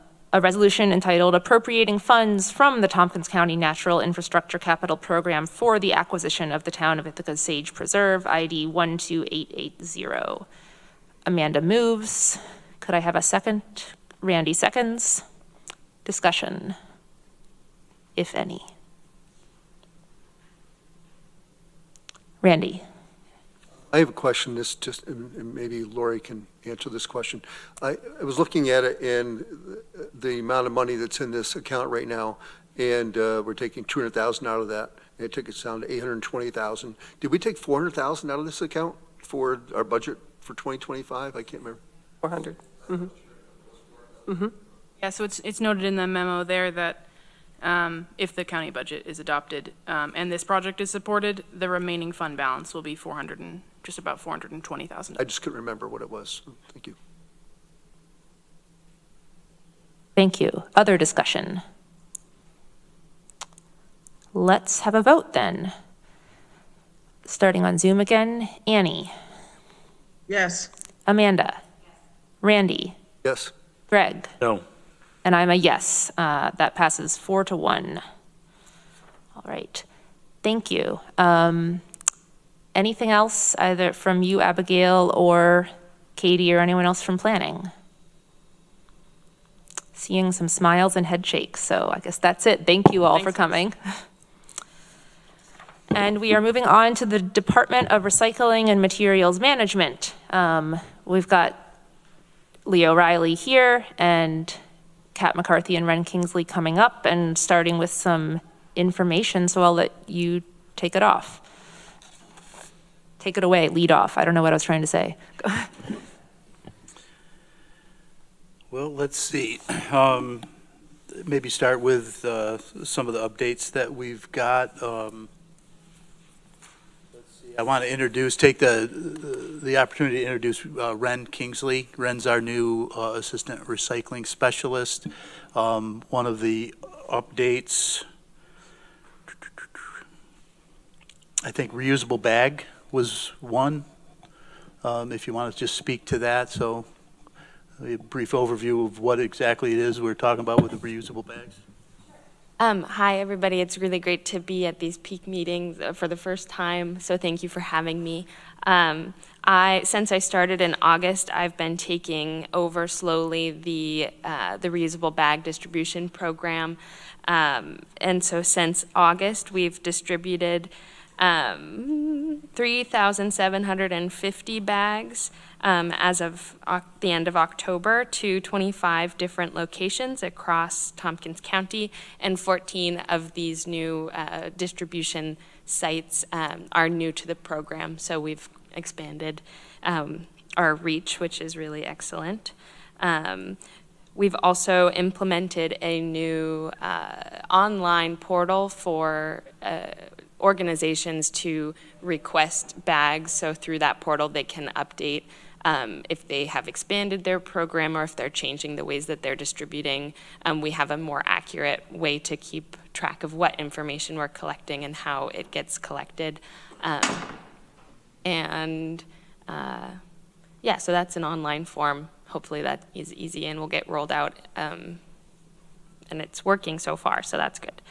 resolution entitled Appropriating Funds from the Tompkins County Natural Infrastructure Capital Program for the acquisition of the town of Ithaca's Sage Preserve, ID 12880. Amanda moves. Could I have a second? Randy seconds. Discussion, if any. Randy. I have a question, this just, and maybe Lori can answer this question. I was looking at it and the amount of money that's in this account right now, and we're taking 200,000 out of that, and it took us down to 820,000. Did we take 400,000 out of this account for our budget for 2025? I can't remember. 400. Yeah, so it's noted in the memo there that if the county budget is adopted and this project is supported, the remaining fund balance will be just about 420,000. I just couldn't remember what it was. Thank you. Thank you. Other discussion? Let's have a vote then. Starting on Zoom again, Annie, Yes. Amanda, Randy, Yes. Greg, No. and I'm a yes. That passes 4-1. All right. Thank you. Anything else, either from you, Abigail, or Katie, or anyone else from planning? Seeing some smiles and head shakes, so I guess that's it. Thank you all for coming. And we are moving on to the Department of Recycling and Materials Management. We've got Leo Riley here and Kat McCarthy and Ren Kingsley coming up and starting with some information, so I'll let you take it off. Take it away, lead off. I don't know what I was trying to say. Well, let's see. Maybe start with some of the updates that we've got. Let's see. I want to take the opportunity to introduce Ren Kingsley. Ren's our new assistant recycling specialist. One of the updates, I think reusable bag was one. If you want to just speak to that, so a brief overview of what exactly it is we're talking about with the reusable bags. Hi, everybody. It's really great to be at these peak meetings for the first time, so thank you for having me. Since I started in August, I've been taking over slowly the reusable bag distribution program. And so since August, we've distributed 3,750 bags as of the end of October to 25 different locations across Tompkins County, and 14 of these new distribution sites are new to the program, so we've expanded our reach, which is really excellent. We've also implemented a new online portal for organizations to request bags. So through that portal, they can update if they have expanded their program or if they're changing the ways that they're distributing. We have a more accurate way to keep track of what information we're collecting and how it gets collected. Yeah, so that's an online form. Hopefully that is easy and will get rolled out. And it's working so far, so that's good.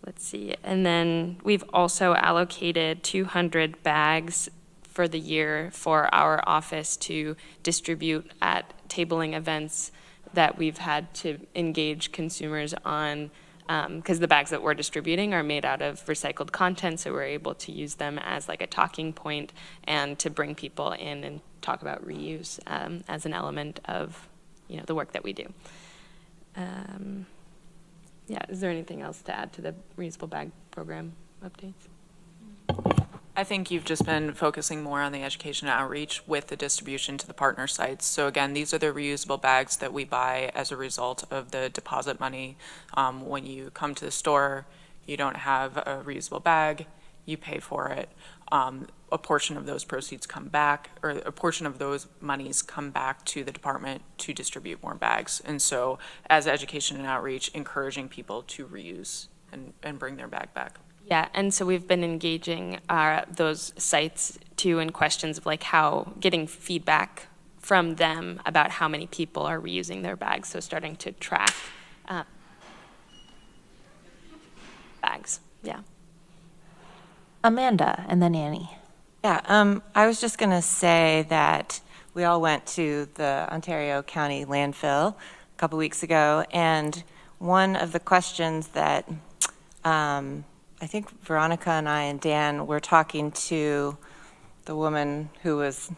Let's see, and then we've also allocated 200 bags for the year for our office to distribute at tabling events that we've had to engage consumers on, because the bags that we're distributing are made out of recycled content, so we're able to use them as like a talking point and to bring people in and talk about reuse as an element of, the work that we do. Yeah, is there anything else to add to the reusable bag program updates? I think you've just been focusing more on the education and outreach with the distribution to the partner sites. So again, these are the reusable bags that we buy as a result of the deposit money. When you come to the store, you don't have a reusable bag, you pay for it. A portion of those proceeds come back, or a portion of those monies come back to the department to distribute more bags. And so as education and outreach, encouraging people to reuse and bring their bag back. Yeah, and so we've been engaging those sites too in questions of like getting feedback from them about how many people are reusing their bags, so starting to track bags, yeah. Amanda, and then Annie. Yeah, I was just going to say that we all went to the Ontario County landfill a couple weeks ago, and one of the questions that I think Veronica and I and Dan were talking to the woman who was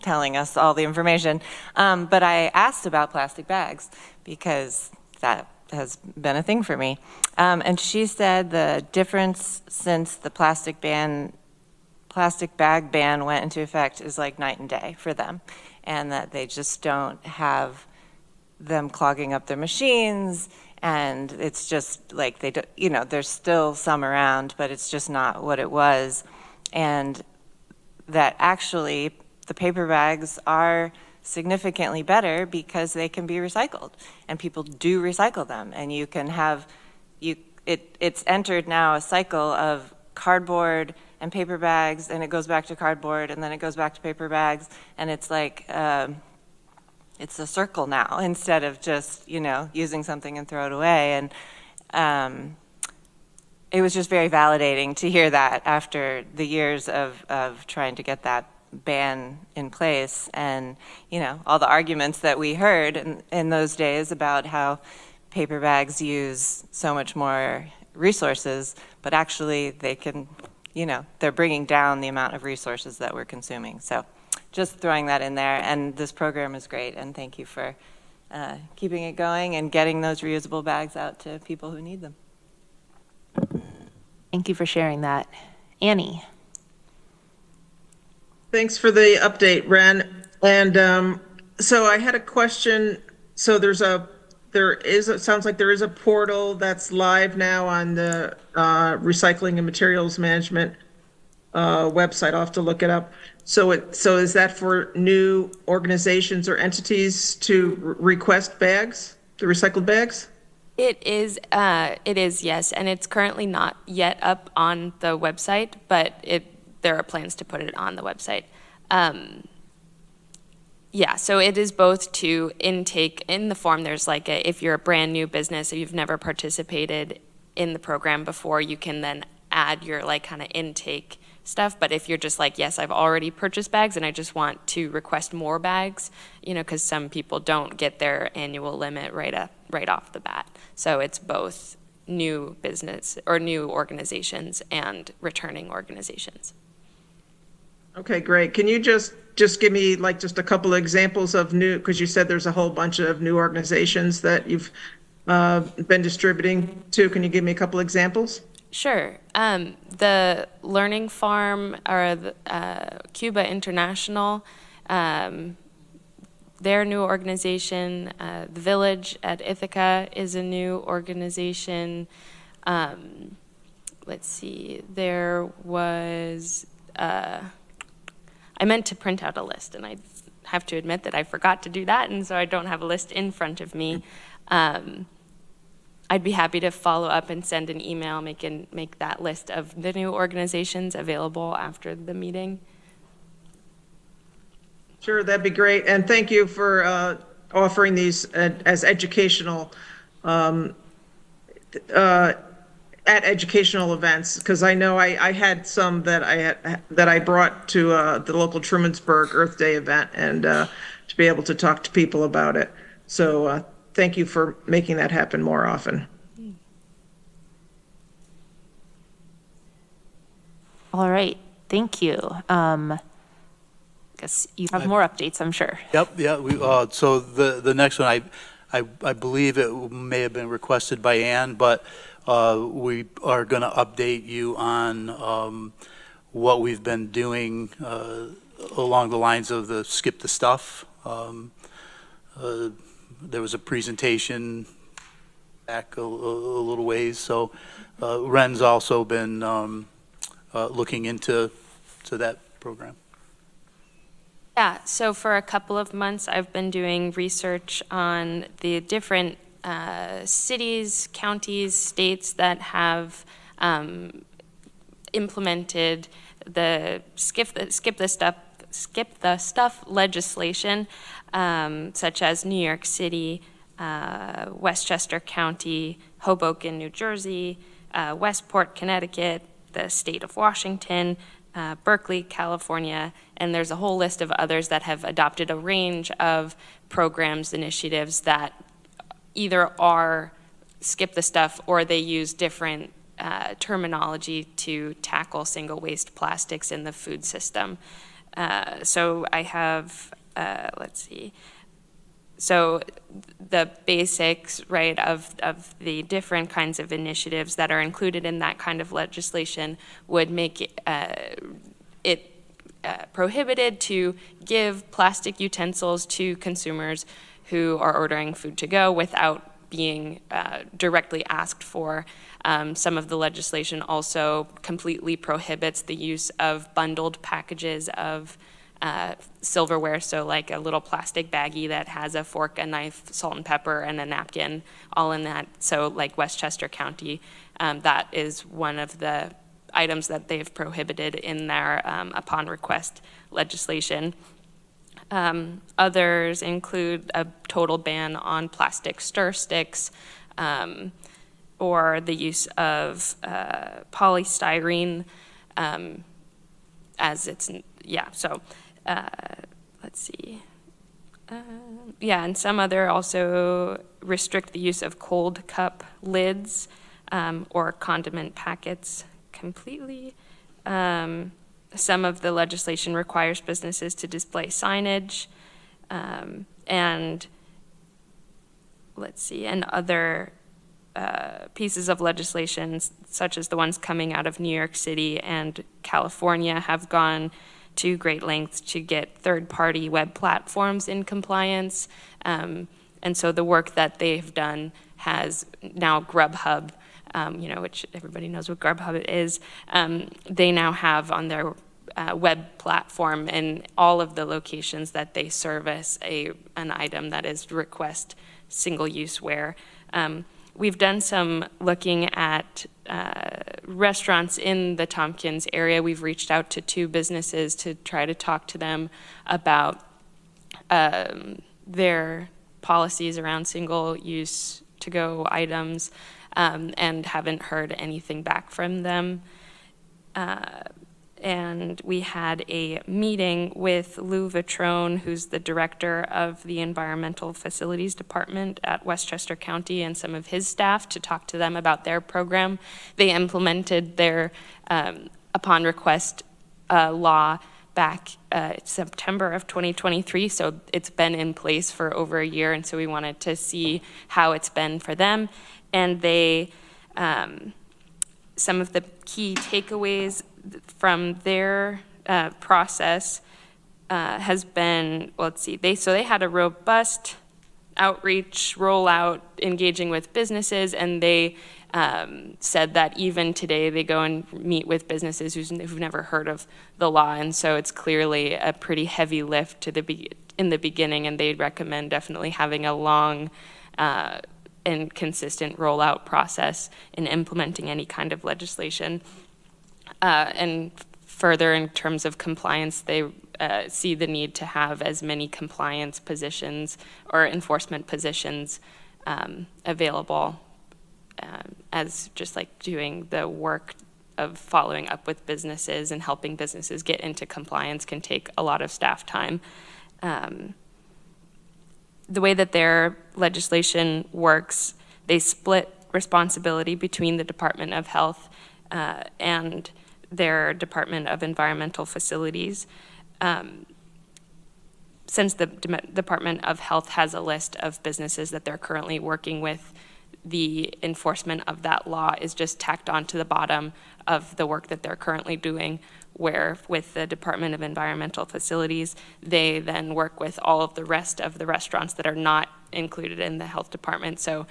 telling us all the information, but I asked about plastic bags because that has been a thing for me. And she said the difference since the plastic bag ban went into effect is like night and day for them, and that they just don't have them clogging up their machines, and it's just like they do, you know, there's still some around, but it's just not what it was. And that actually the paper bags are significantly better because they can be recycled, and people do recycle them, and you can have it's entered now a cycle of cardboard and paper bags, and it goes back to cardboard, and then it goes back to paper bags, and it's like it's a circle now instead of just, you know, using something and throw it away. And it was just very validating to hear that after the years of trying to get that ban in place, and, you know, all the arguments that we heard in those days about how paper bags use so much more resources, but actually they can, you know, they're bringing down the amount of resources that we're consuming. So just throwing that in there, and this program is great, and thank you for keeping it going and getting those reusable bags out to people who need them. Thank you for sharing that. Annie. Thanks for the update, Ren. And so I had a question. So it sounds like there is a portal that's live now on the Recycling and Materials Management website. I'll have to look it up. So is that for new organizations or entities to request bags, the recycled bags? It is, yes, and it's currently not yet up on the website, but there are plans to put it on the website. Yeah, so it is both to intake in the form. There's like if you're a brand new business, if you've never participated in the program before, you can then add your like kind of intake stuff. But if you're just like, yes, I've already purchased bags and I just want to request more bags, you know, because some people don't get their annual limit right off the bat. So it's both new business or new organizations and returning organizations. Okay, great. Can you just give me like just a couple of examples of new, because you said there's a whole bunch of new organizations that you've been distributing to. Can you give me a couple examples? Sure. The Learning Farm, or the, Cuba International, their new organization. The Village at Ithaca is a new organization. Let's see, there was, I meant to print out a list, and I have to admit that I forgot to do that, and so I don't have a list in front of me. I'd be happy to follow up and send an email, make that list of the new organizations available after the meeting. Sure, that'd be great. And thank you for offering these as educational, at educational events, because I know I had some that I brought to the local Trumansburg Earth Day event, and to be able to talk to people about it. So thank you for making that happen more often. All right, thank you. Guess you have more updates, I'm sure. Yep, yeah. So the next one, I believe it may have been requested by Ann, but we are going to update you on what we've been doing along the lines of the Skip the Stuff. There was a presentation back a little ways, so Ren's also been looking into that program. Yeah, so for a couple of months, I've been doing research on the different cities, counties, states that have implemented the Skip the Stuff skip the stuff legislation, such as New York City, Westchester County, Hoboken, New Jersey, Westport, Connecticut, the state of Washington, Berkeley, California, and there's a whole list of others that have adopted a range of programs, initiatives that either are skip the stuff or they use different terminology to tackle single-waste plastics in the food system. So I have, let's see. So the basics, right, of the different kinds of initiatives that are included in that kind of legislation would make it prohibited to give plastic utensils to consumers who are ordering food to go without being directly asked for. Some of the legislation also completely prohibits the use of bundled packages of silverware, so like a little plastic baggie that has a fork, a knife, salt and pepper, and a napkin all in that. So like Westchester County, that is one of the items that they've prohibited in their upon request legislation. Others include a total ban on plastic stir sticks, or the use of polystyrene, as it's, yeah, so let's see. Yeah, and some other also restrict the use of cold cup lids or condiment packets completely. Some of the legislation requires businesses to display signage, and let's see, and other pieces of legislation, such as the ones coming out of New York City and California, have gone to great lengths to get third-party web platforms in compliance. And so the work that they've done has now Grubhub, which everybody knows what Grubhub is, they now have on their web platform in all of the locations that they service an item that is request single-use ware. We've done some looking at restaurants in the Tompkins area. We've reached out to 2 businesses to try to talk to them about their policies around single-use to-go items, and haven't heard anything back from them. And we had a meeting with Lou Vitrone, who's the director of the Environmental Facilities Department at Westchester County, and some of his staff to talk to them about their program. They implemented their upon request law back September of 2023, so it's been in place for over a year, and so we wanted to see how it's been for them. And they, some of the key takeaways from their process has been, well, let's see, they had a robust outreach rollout engaging with businesses, and they said that even today they go and meet with businesses who've never heard of the law, and so it's clearly a pretty heavy lift in the beginning, and they'd recommend definitely having a long and consistent rollout process in implementing any kind of legislation. And further, in terms of compliance, they see the need to have as many compliance positions or enforcement positions available, as just like doing the work of following up with businesses and helping businesses get into compliance can take a lot of staff time. The way that their legislation works, they split responsibility between the Department of Health and their Department of Environmental Facilities. Since the Department of Health has a list of businesses that they're currently working with, the enforcement of that law is just tacked on to the bottom of the work that they're currently doing, where with the Department of Environmental Facilities, they then work with all of the rest of the restaurants that are not included in the health department. So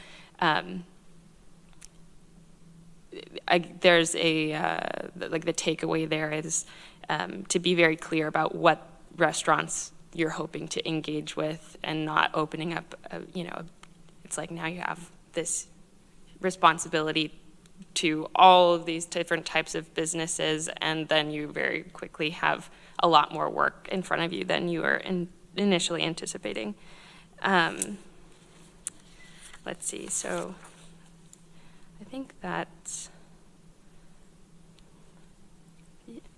there's like the takeaway there is to be very clear about what restaurants you're hoping to engage with, and not opening up, it's like now you have this responsibility to all of these different types of businesses, and then you very quickly have a lot more work in front of you than you were initially anticipating. Let's see, so I think that's...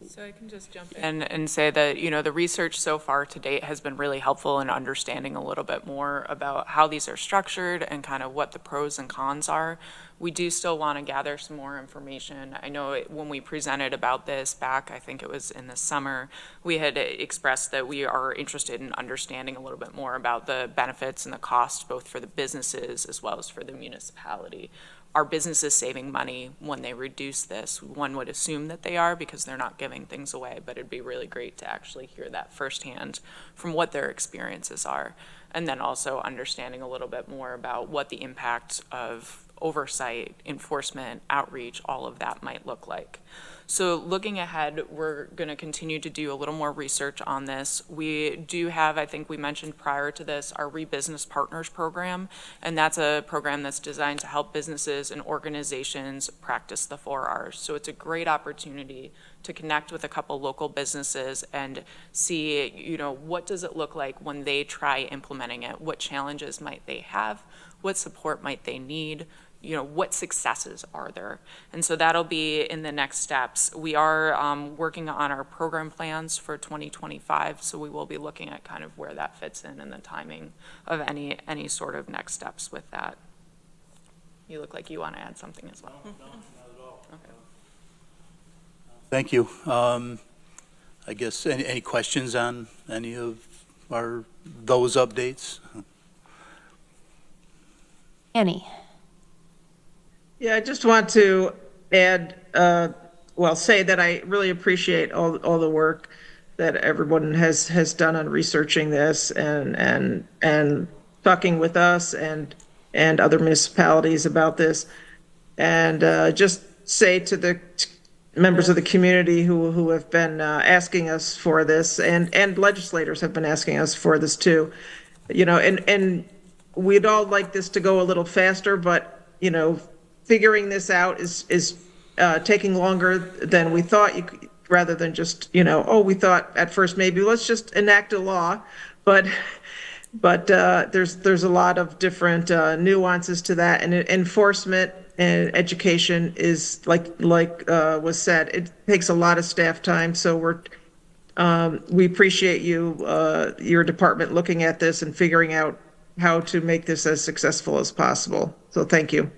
So I can just jump in and say that, you know, the research so far to date has been really helpful in understanding a little bit more about how these are structured and kind of what the pros and cons are. We do still want to gather some more information. I know when we presented about this back, I think it was in the summer, we had expressed that we are interested in understanding a little bit more about the benefits and the costs, both for the businesses as well as for the municipality. Are businesses saving money when they reduce this? One would assume that they are because they're not giving things away, but it'd be really great to actually hear that firsthand from what their experiences are. And then also understanding a little bit more about what the impact of oversight, enforcement, outreach, all of that might look like. So looking ahead, we're going to continue to do a little more research on this. We do have, I think we mentioned prior to this, our Rebusiness Partners program, and that's a program that's designed to help businesses and organizations practice the 4 Rs. So it's a great opportunity to connect with a couple local businesses and see, you know, what does it look like when they try implementing it? What challenges might they have? What support might they need? You know, what successes are there? And so that'll be in the next steps. We are working on our program plans for 2025, so we will be looking at kind of where that fits in and the timing of any sort of next steps with that. You look like you want to add something as well. No, not at all. Okay. Thank you. I guess any questions on any of those updates? Annie? Yeah, I just want to add, say that I really appreciate all the work that everyone has done on researching this and talking with us and other municipalities about this. And just say to the members of the community who have been asking us for this, and legislators have been asking us for this too, you know, and we'd all like this to go a little faster, but, you know, figuring this out is taking longer than we thought. Rather than just, you know, we thought at first maybe let's just enact a law, but there's a lot of different nuances to that, and enforcement and education is like was said, it takes a lot of staff time. So we appreciate your department looking at this and figuring out how to make this as successful as possible. So thank you.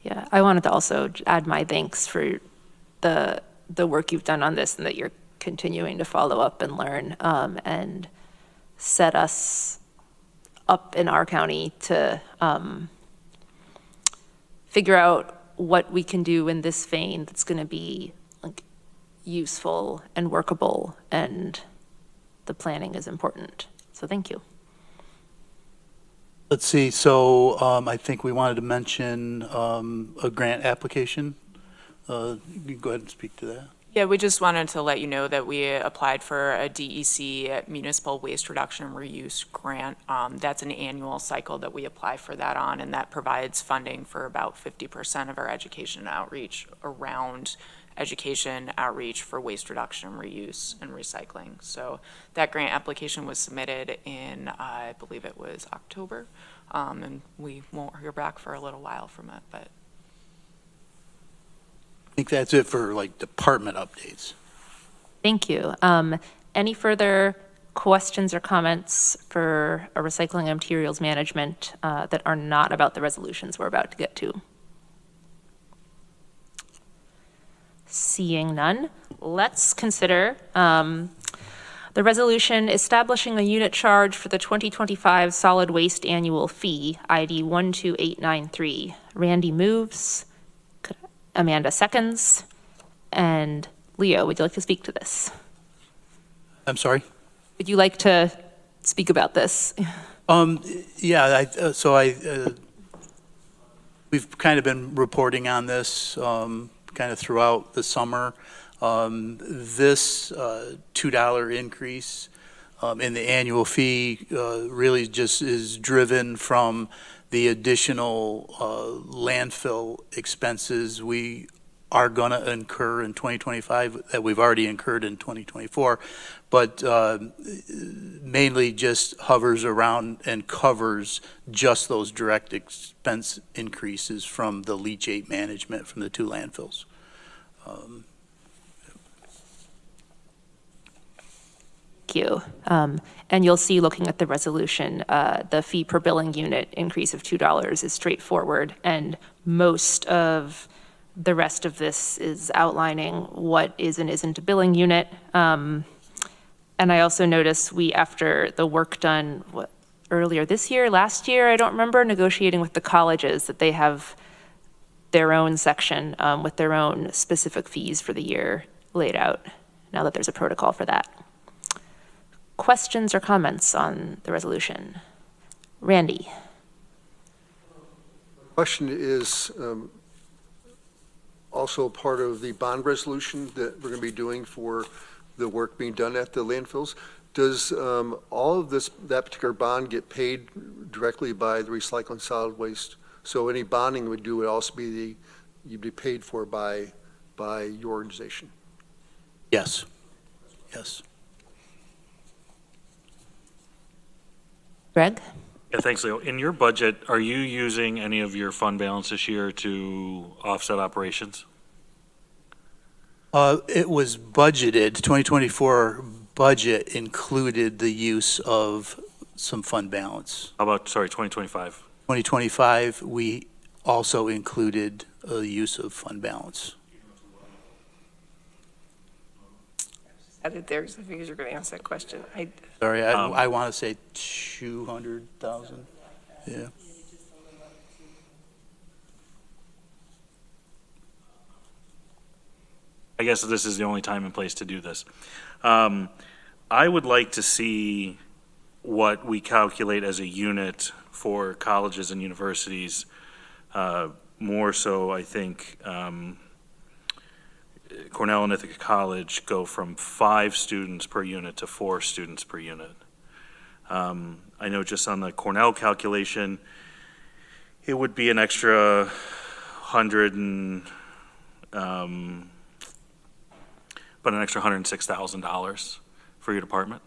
Yeah, I wanted to also add my thanks for the work you've done on this and that you're continuing to follow up and learn and set us up in our county to figure out what we can do in this vein that's going to be like useful and workable, and the planning is important. So thank you. Let's see, so I think we wanted to mention a grant application. You can go ahead and speak to that. Yeah, we just wanted to let you know that we applied for a DEC Municipal Waste Reduction and Reuse Grant. That's an annual cycle that we apply for that on, and that provides funding for about 50% of our education and outreach around education outreach for waste reduction, reuse, and recycling. So that grant application was submitted in, I believe it was October, and we won't hear back for a little while from it, but. I think that's it for like department updates. Thank you. Any further questions or comments for a recycling and materials management that are not about the resolutions we're about to get to? Seeing none, let's consider the resolution establishing a unit charge for the 2025 solid waste annual fee, ID 12893. Randy moves, Amanda seconds, and Leo, would you like to speak to this? I'm sorry? Would you like to speak about this? Yeah, we've kind of been reporting on this kind of throughout the summer. This $2 increase And the annual fee really just is driven from the additional landfill expenses we are going to incur in 2025 that we've already incurred in 2024, but mainly just hovers around and covers just those direct expense increases from the leachate management from the 2 landfills. Thank you. And you'll see, looking at the resolution, the fee per billing unit increase of $2 is straightforward, and most of the rest of this is outlining what is and isn't a billing unit. And I also notice after the work done, earlier this year, last year, I don't remember, negotiating with the colleges, that they have their own section with their own specific fees for the year laid out, now that there's a protocol for that. Questions or comments on the resolution? Randy? Question is also part of the bond resolution that we're going to be doing for the work being done at the landfills. Does all of that particular bond get paid directly by the recycling solid waste? So any bonding would do would also be you'd be paid for by your organization? Yes. Yes. Greg? Yeah, thanks, Leo. In your budget, are you using any of your fund balance this year to offset operations? It was budgeted, 2024 budget included the use of some fund balance. How about, 2025? 2025, we also included the use of fund balance. I did there because I figured you were going to ask that question. Sorry, I want to say 200,000. Yeah. I guess this is the only time and place to do this. I would like to see what we calculate as a unit for colleges and universities. More so, I think, Cornell and Ithaca College go from 5 students per unit to 4 students per unit. I know just on the Cornell calculation, it would be an extra 100 and, but an extra $106,000 for your department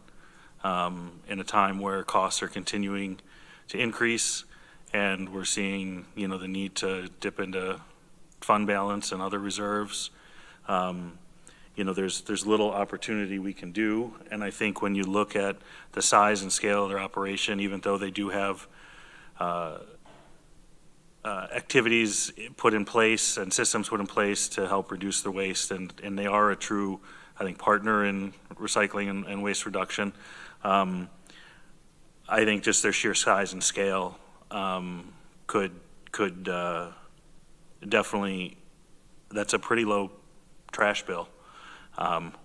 in a time where costs are continuing to increase, and we're seeing, the need to dip into fund balance and other reserves. There's little opportunity we can do, and I think when you look at the size and scale of their operation, even though they do have activities put in place and systems put in place to help reduce the waste, and they are a true, I think, partner in recycling and waste reduction. I think just their sheer size and scale could definitely, that's a pretty low trash bill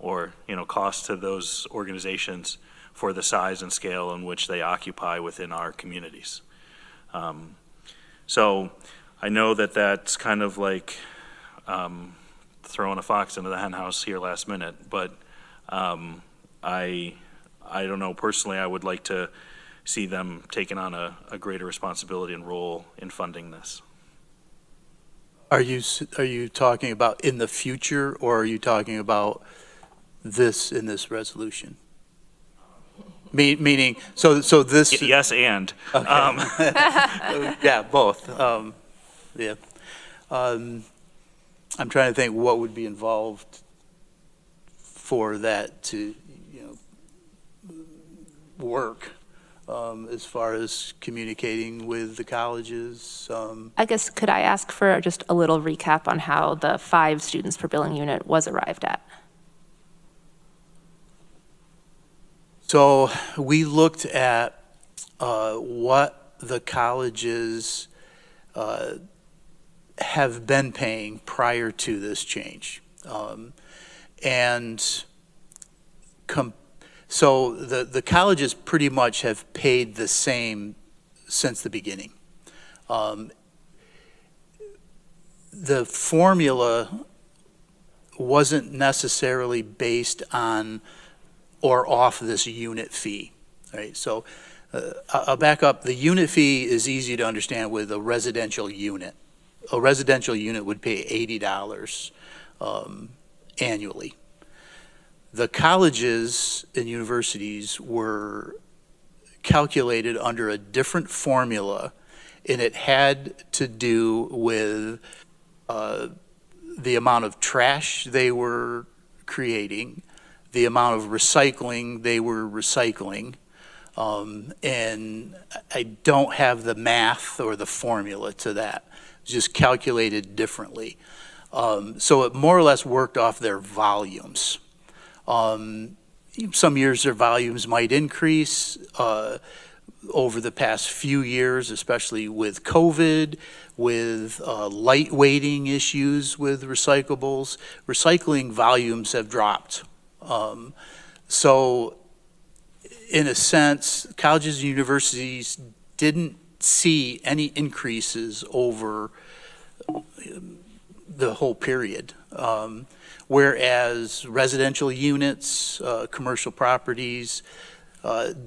or cost to those organizations for the size and scale in which they occupy within our communities. So I know that that's kind of like throwing a fox into the hen house here last minute, but I don't know, personally, I would like to see them taking on a greater responsibility and role in funding this. Are you talking about in the future, or are you talking about this in this resolution? Meaning, so this. Yes, and. Okay. Yeah, both. Yeah. I'm trying to think what would be involved for that to, work. As far as communicating with the colleges. I guess, could I ask for just a little recap on how the 5 students per billing unit was arrived at? So we looked at what the colleges have been paying prior to this change. So the colleges pretty much have paid the same since the beginning. The formula wasn't necessarily based on or off this unit fee, right? So I'll back up. The unit fee is easy to understand with a residential unit. A residential unit would pay $80 annually. The colleges and universities were calculated under a different formula, and it had to do with the amount of trash they were creating, the amount of recycling they were recycling, and I don't have the math or the formula to that. It's just calculated differently. So it more or less worked off their volumes. Some years their volumes might increase. Over the past few years, especially with COVID, with light weighting issues with recyclables, recycling volumes have dropped. So in a sense, colleges and universities didn't see any increases over the whole period. Whereas residential units, commercial properties,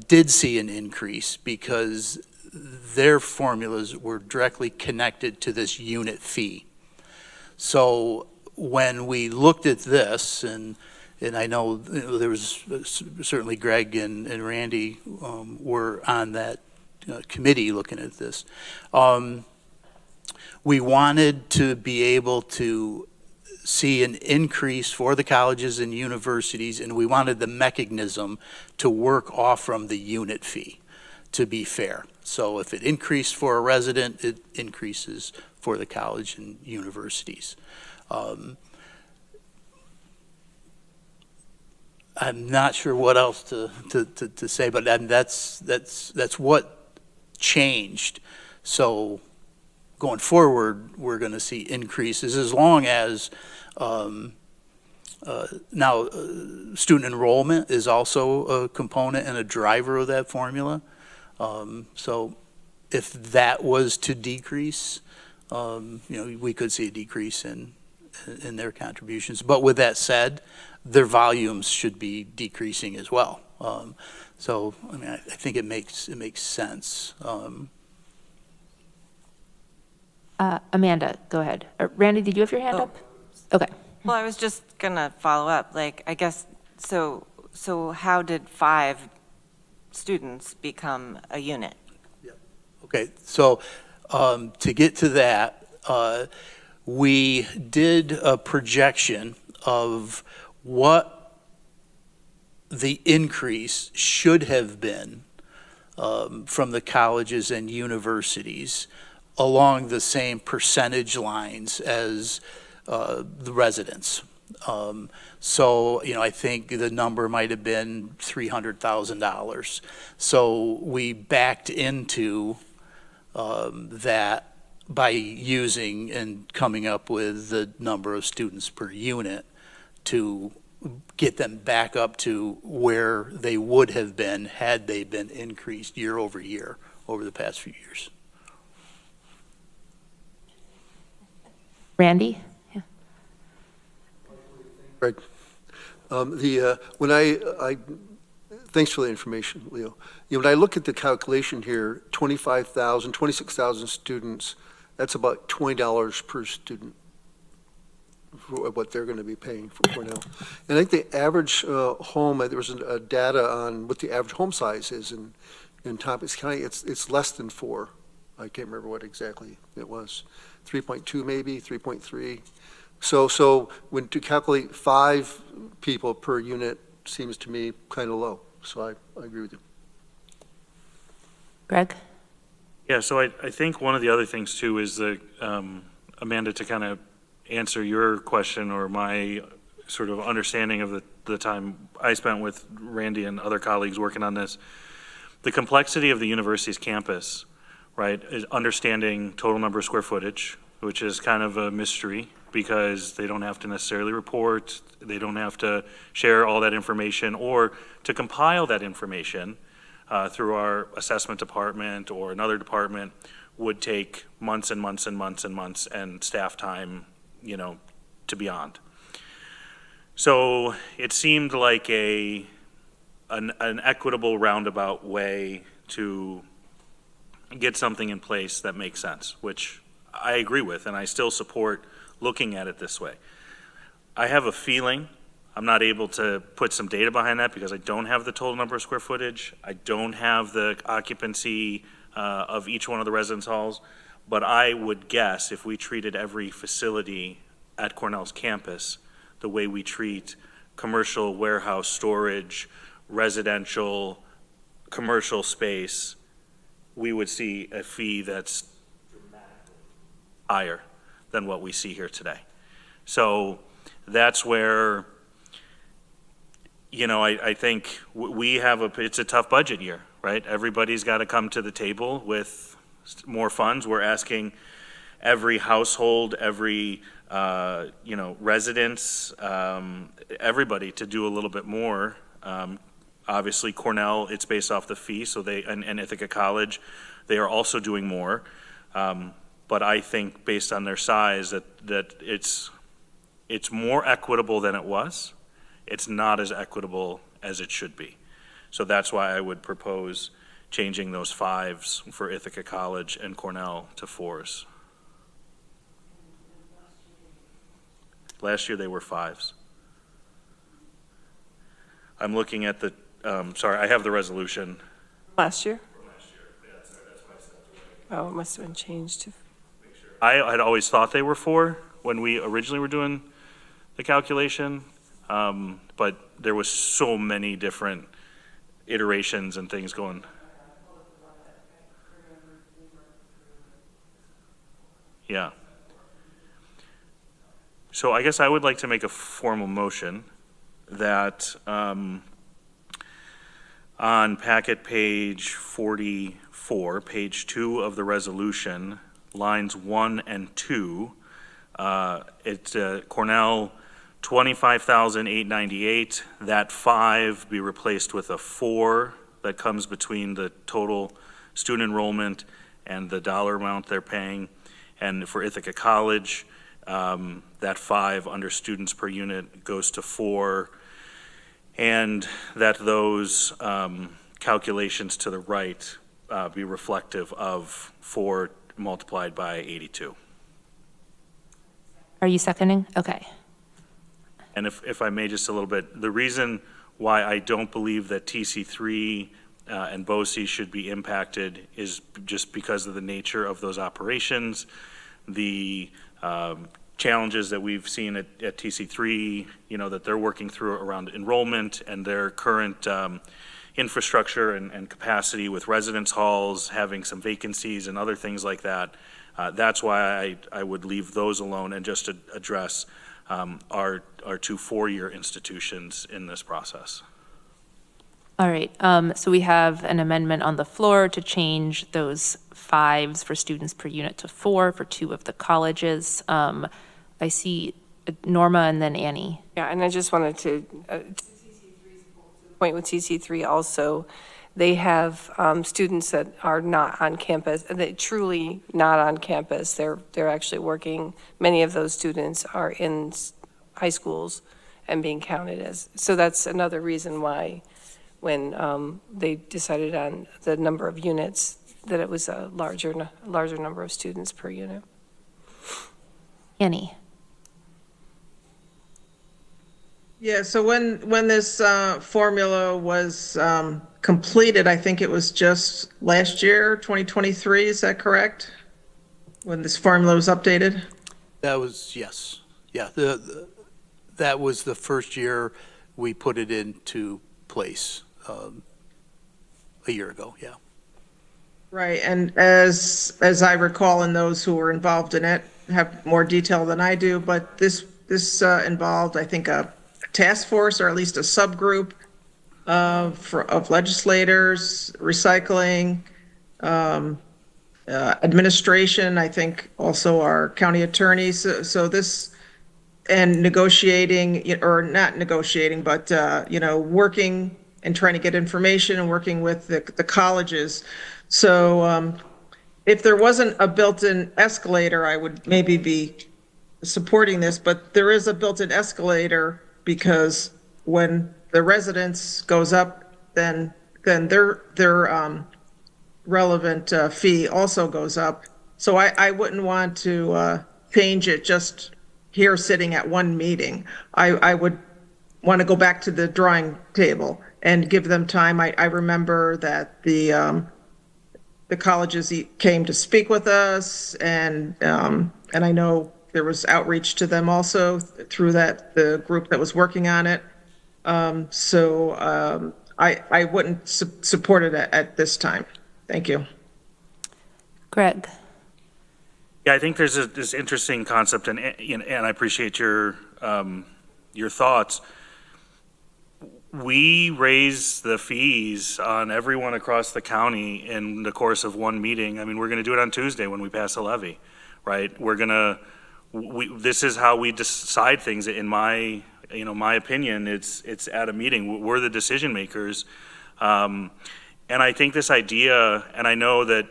did see an increase because their formulas were directly connected to this unit fee. So when we looked at this, and I know there was certainly Greg and Randy were on that committee looking at this, we wanted to be able to see an increase for the colleges and universities, and we wanted the mechanism to work off from the unit fee to be fair. So if it increased for a resident, it increases for the college and universities. I'm not sure what else to say, but that's what changed. So going forward, we're going to see increases as long as now student enrollment is also a component and a driver of that formula. So if that was to decrease, we could see a decrease in their contributions. But with that said, their volumes should be decreasing as well. So I mean, I think it makes sense. Amanda, go ahead. Randy, did you have your hand up? Okay. Well, I was just gonna follow up, like, I guess, so how did 5 students become a unit? Yeah. Okay, so to get to that, we did a projection of what the increase should have been from the colleges and universities along the same percentage lines as the residents. So, I think the number might have been $300,000. So we backed into that by using and coming up with the number of students per unit to get them back up to where they would have been had they been increased year over year over the past few years. Randy? Yeah. Greg, thanks for the information, Leo. When I look at the calculation here, 26,000 students, that's about $20 per student for what they're going to be paying for Cornell. And I think the average home, there was data on what the average home size is in Tompkins County. It's less than 4. I can't remember what exactly it was. 3.2 maybe, 3.3. So when to calculate 5 people per unit seems to me kind of low. So I agree with you. Greg? Yeah, so I think one of the other things too is that, Amanda, to kind of answer your question or my sort of understanding of the time I spent with Randy and other colleagues working on this, the complexity of the university's campus, right, is understanding total number of square footage, which is kind of a mystery because they don't have to necessarily report, they don't have to share all that information, or to compile that information through our assessment department or another department would take months and months and months and months and staff time, to beyond. So it seemed like a an equitable roundabout way to get something in place that makes sense, which I agree with, and I still support looking at it this way. I have a feeling, I'm not able to put some data behind that because I don't have the total number of square footage. I don't have the occupancy of each one of the residence halls, but I would guess if we treated every facility at Cornell's campus the way we treat commercial warehouse storage, residential, commercial space, we would see a fee that's higher than what we see here today. So that's where, you know, I think we have it's a tough budget year, right? Everybody's got to come to the table with more funds. We're asking every household, every, you know, residence, everybody to do a little bit more. Obviously, Cornell, it's based off the fee, so and Ithaca College, they are also doing more. But I think based on their size that it's more equitable than it was. It's not as equitable as it should be. So that's why I would propose changing those 5s for Ithaca College and Cornell to 4s. Last year they were 5s. I'm looking at the, sorry, I have the resolution. Last year? Oh, it must have been changed to. I had always thought they were 4 when we originally were doing the calculation, but there was so many different iterations and things going. Yeah. So I guess I would like to make a formal motion that on packet page 44, page 2 of the resolution, lines 1 and 2, it's Cornell 25,898. That 5 be replaced with a 4 that comes between the total student enrollment and the dollar amount they're paying. And for Ithaca College, that 5 under students per unit goes to 4, and that those calculations to the right be reflective of 4 multiplied by 82. Are you seconding? Okay. And if I may just a little bit, the reason why I don't believe that TC3 and BOCES should be impacted is just because of the nature of those operations, the challenges that we've seen at TC3, you know, that they're working through around enrollment and their current infrastructure and capacity with residence halls, having some vacancies and other things like that. That's why I would leave those alone and just address our 2 4-year institutions in this process. All right, so we have an amendment on the floor to change those 5s for students per unit to 4 for 2 of the colleges. I see Norma and then Annie. Yeah, and I just wanted to point with TC3 also, they have students that are not on campus, they truly not on campus. They're actually working. Many of those students are in high schools and being counted as. So that's another reason why when they decided on the number of units, that it was a larger number of students per unit. Annie. Yeah, so when this formula was completed, I think it was just last year, 2023, is that correct? When this formula was updated? That was, yes. Yeah, that was the first year we put it into place a year ago, yeah. Right, and as I recall, and those who were involved in it have more detail than I do, but this involved, I think, a task force, or at least a subgroup of legislators, recycling, administration, I think also our county attorneys. So this, and negotiating, or not negotiating, but, working and trying to get information and working with the colleges. So if there wasn't a built-in escalator, I would maybe be supporting this, but there is a built-in escalator because when the residence goes up then their relevant fee also goes up. So I wouldn't want to change it just here sitting at one meeting. I would want to go back to the drawing table and give them time. I remember that the colleges came to speak with us, and I know there was outreach to them also through the group that was working on it. I wouldn't support it at this time. Thank you. Greg? Yeah, I think there's this interesting concept, and I appreciate your thoughts. We raise the fees on everyone across the county in the course of one meeting. I mean, we're going to do it on Tuesday when we pass a levy, right? This is how we decide things. In my opinion, it's at a meeting. We're the decision makers. And I think this idea, and I know that,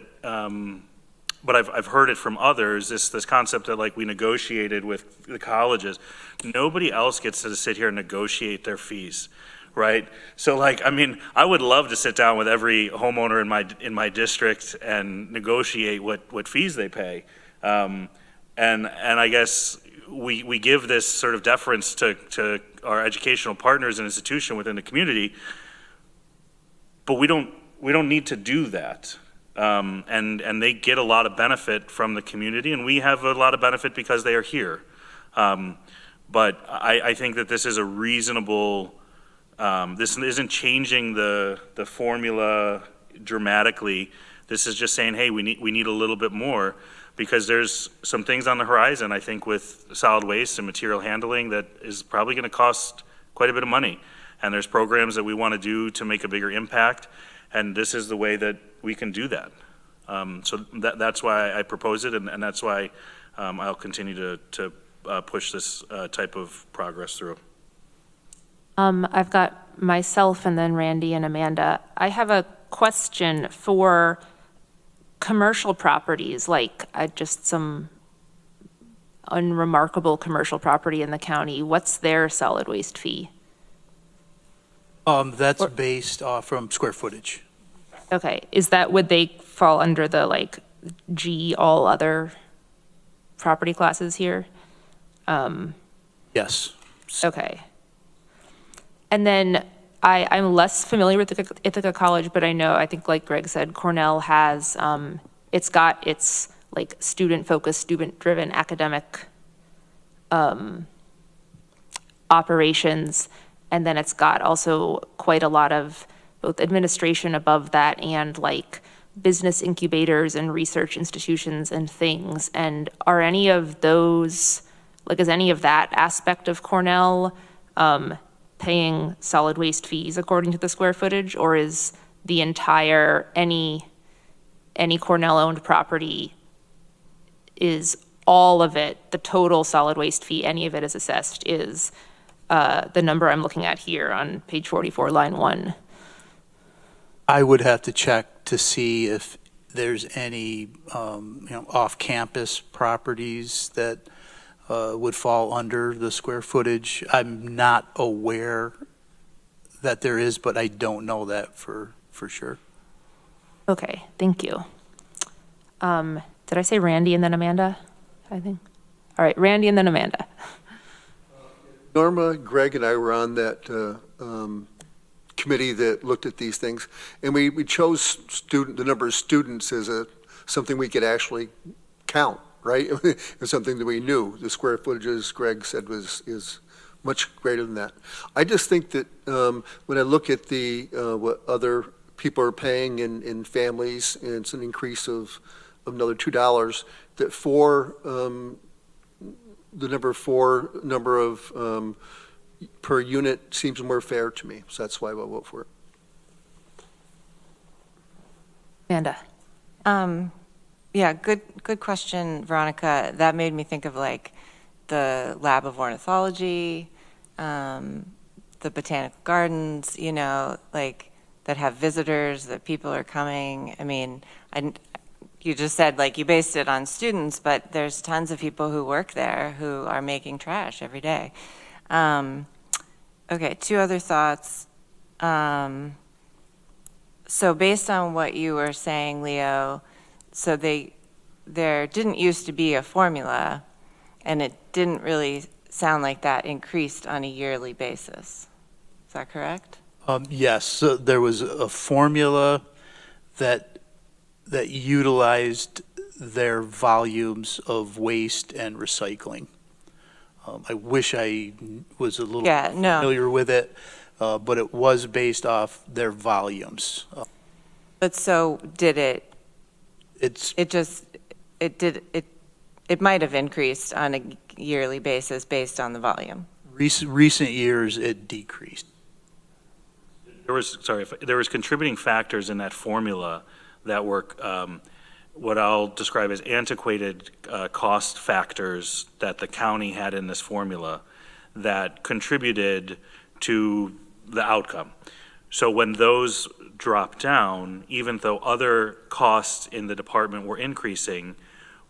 but I've heard it from others, this concept that like we negotiated with the colleges. Nobody else gets to sit here and negotiate their fees, right? So like, I mean, I would love to sit down with every homeowner in my district and negotiate what fees they pay. And I guess we give this sort of deference to our educational partners and institution within the community, but we don't need to do that. And they get a lot of benefit from the community, and we have a lot of benefit because they are here. But I think that this is a reasonable, this isn't changing the formula dramatically. This is just saying, hey, we need a little bit more, because there's some things on the horizon, I think, with solid waste and material handling that is probably going to cost quite a bit of money. And there's programs that we want to do to make a bigger impact, and this is the way that we can do that. So that's why I propose it, and that's why I'll continue to push this type of progress through. I've got myself and then Randy and Amanda. I have a question for commercial properties, like just some unremarkable commercial property in the county. What's their solid waste fee? That's based off from square footage. Okay, would they fall under the like G, all other property classes here? Yes. Okay. And then I'm less familiar with Ithaca College, but I think like Greg said, Cornell has, it's got its like student-focused, student-driven academic operations, and then it's got also quite a lot of both administration above that and like business incubators and research institutions and things. And are any of those, like is any of that aspect of Cornell paying solid waste fees according to the square footage, or is the entire, any Cornell-owned property, is all of it, the total solid waste fee, any of it is assessed, is the number I'm looking at here on page 44, line 1? I would have to check to see if there's any off-campus properties that would fall under the square footage. I'm not aware that there is, but I don't know that for sure. Okay, thank you. Did I say Randy and then Amanda? I think. All right, Randy and then Amanda. Norma, Greg, and I were on that committee that looked at these things, and we chose the number of students as something we could actually count, right? It's something that we knew. The square footage, as Greg said, is much greater than that. I just think that when I look at what other people are paying in families, and it's an increase of another $2, that the number of per unit seems more fair to me, so that's why I'll vote for it. Amanda. Yeah, good question, Veronica. That made me think of like the Lab of Ornithology, the Botanical Gardens, like that have visitors, that people are coming. I mean, you just said like you based it on students, but there's tons of people who work there who are making trash every day. Okay, two other thoughts. So based on what you were saying, Leo, so there didn't used to be a formula, and it didn't really sound like that increased on a yearly basis. Is that correct? Yes, so there was a formula that utilized their volumes of waste and recycling. I wish I was a little familiar with it, but it was based off their volumes. But so did it? It might have increased on a yearly basis based on the volume. Recent years, it decreased. There was contributing factors in that formula that were what I'll describe as antiquated cost factors that the county had in this formula that contributed to the outcome. So when those dropped down, even though other costs in the department were increasing,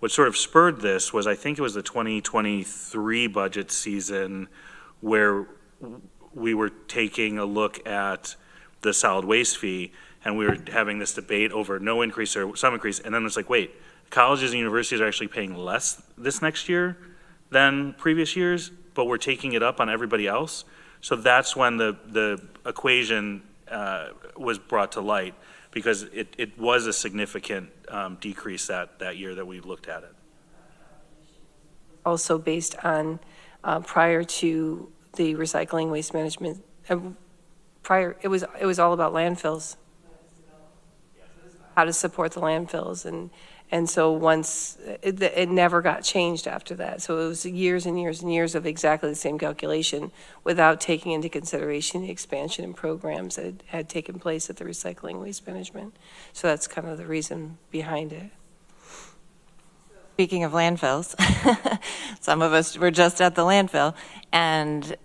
what sort of spurred this was, I think it was the 2023 budget season where we were taking a look at the solid waste fee, and we were having this debate over no increase or some increase, and then it's like, wait, colleges and universities are actually paying less this next year than previous years, but we're taking it up on everybody else. So that's when the equation was brought to light, because it was a significant decrease that year that we looked at it. Also based on prior to the recycling waste management, it was all about landfills, how to support the landfills, and so once it never got changed after that. So it was years and years and years of exactly the same calculation without taking into consideration the expansion in programs that had taken place at the recycling waste management. So that's kind of the reason behind it. Speaking of landfills, some of us were just at the landfill, and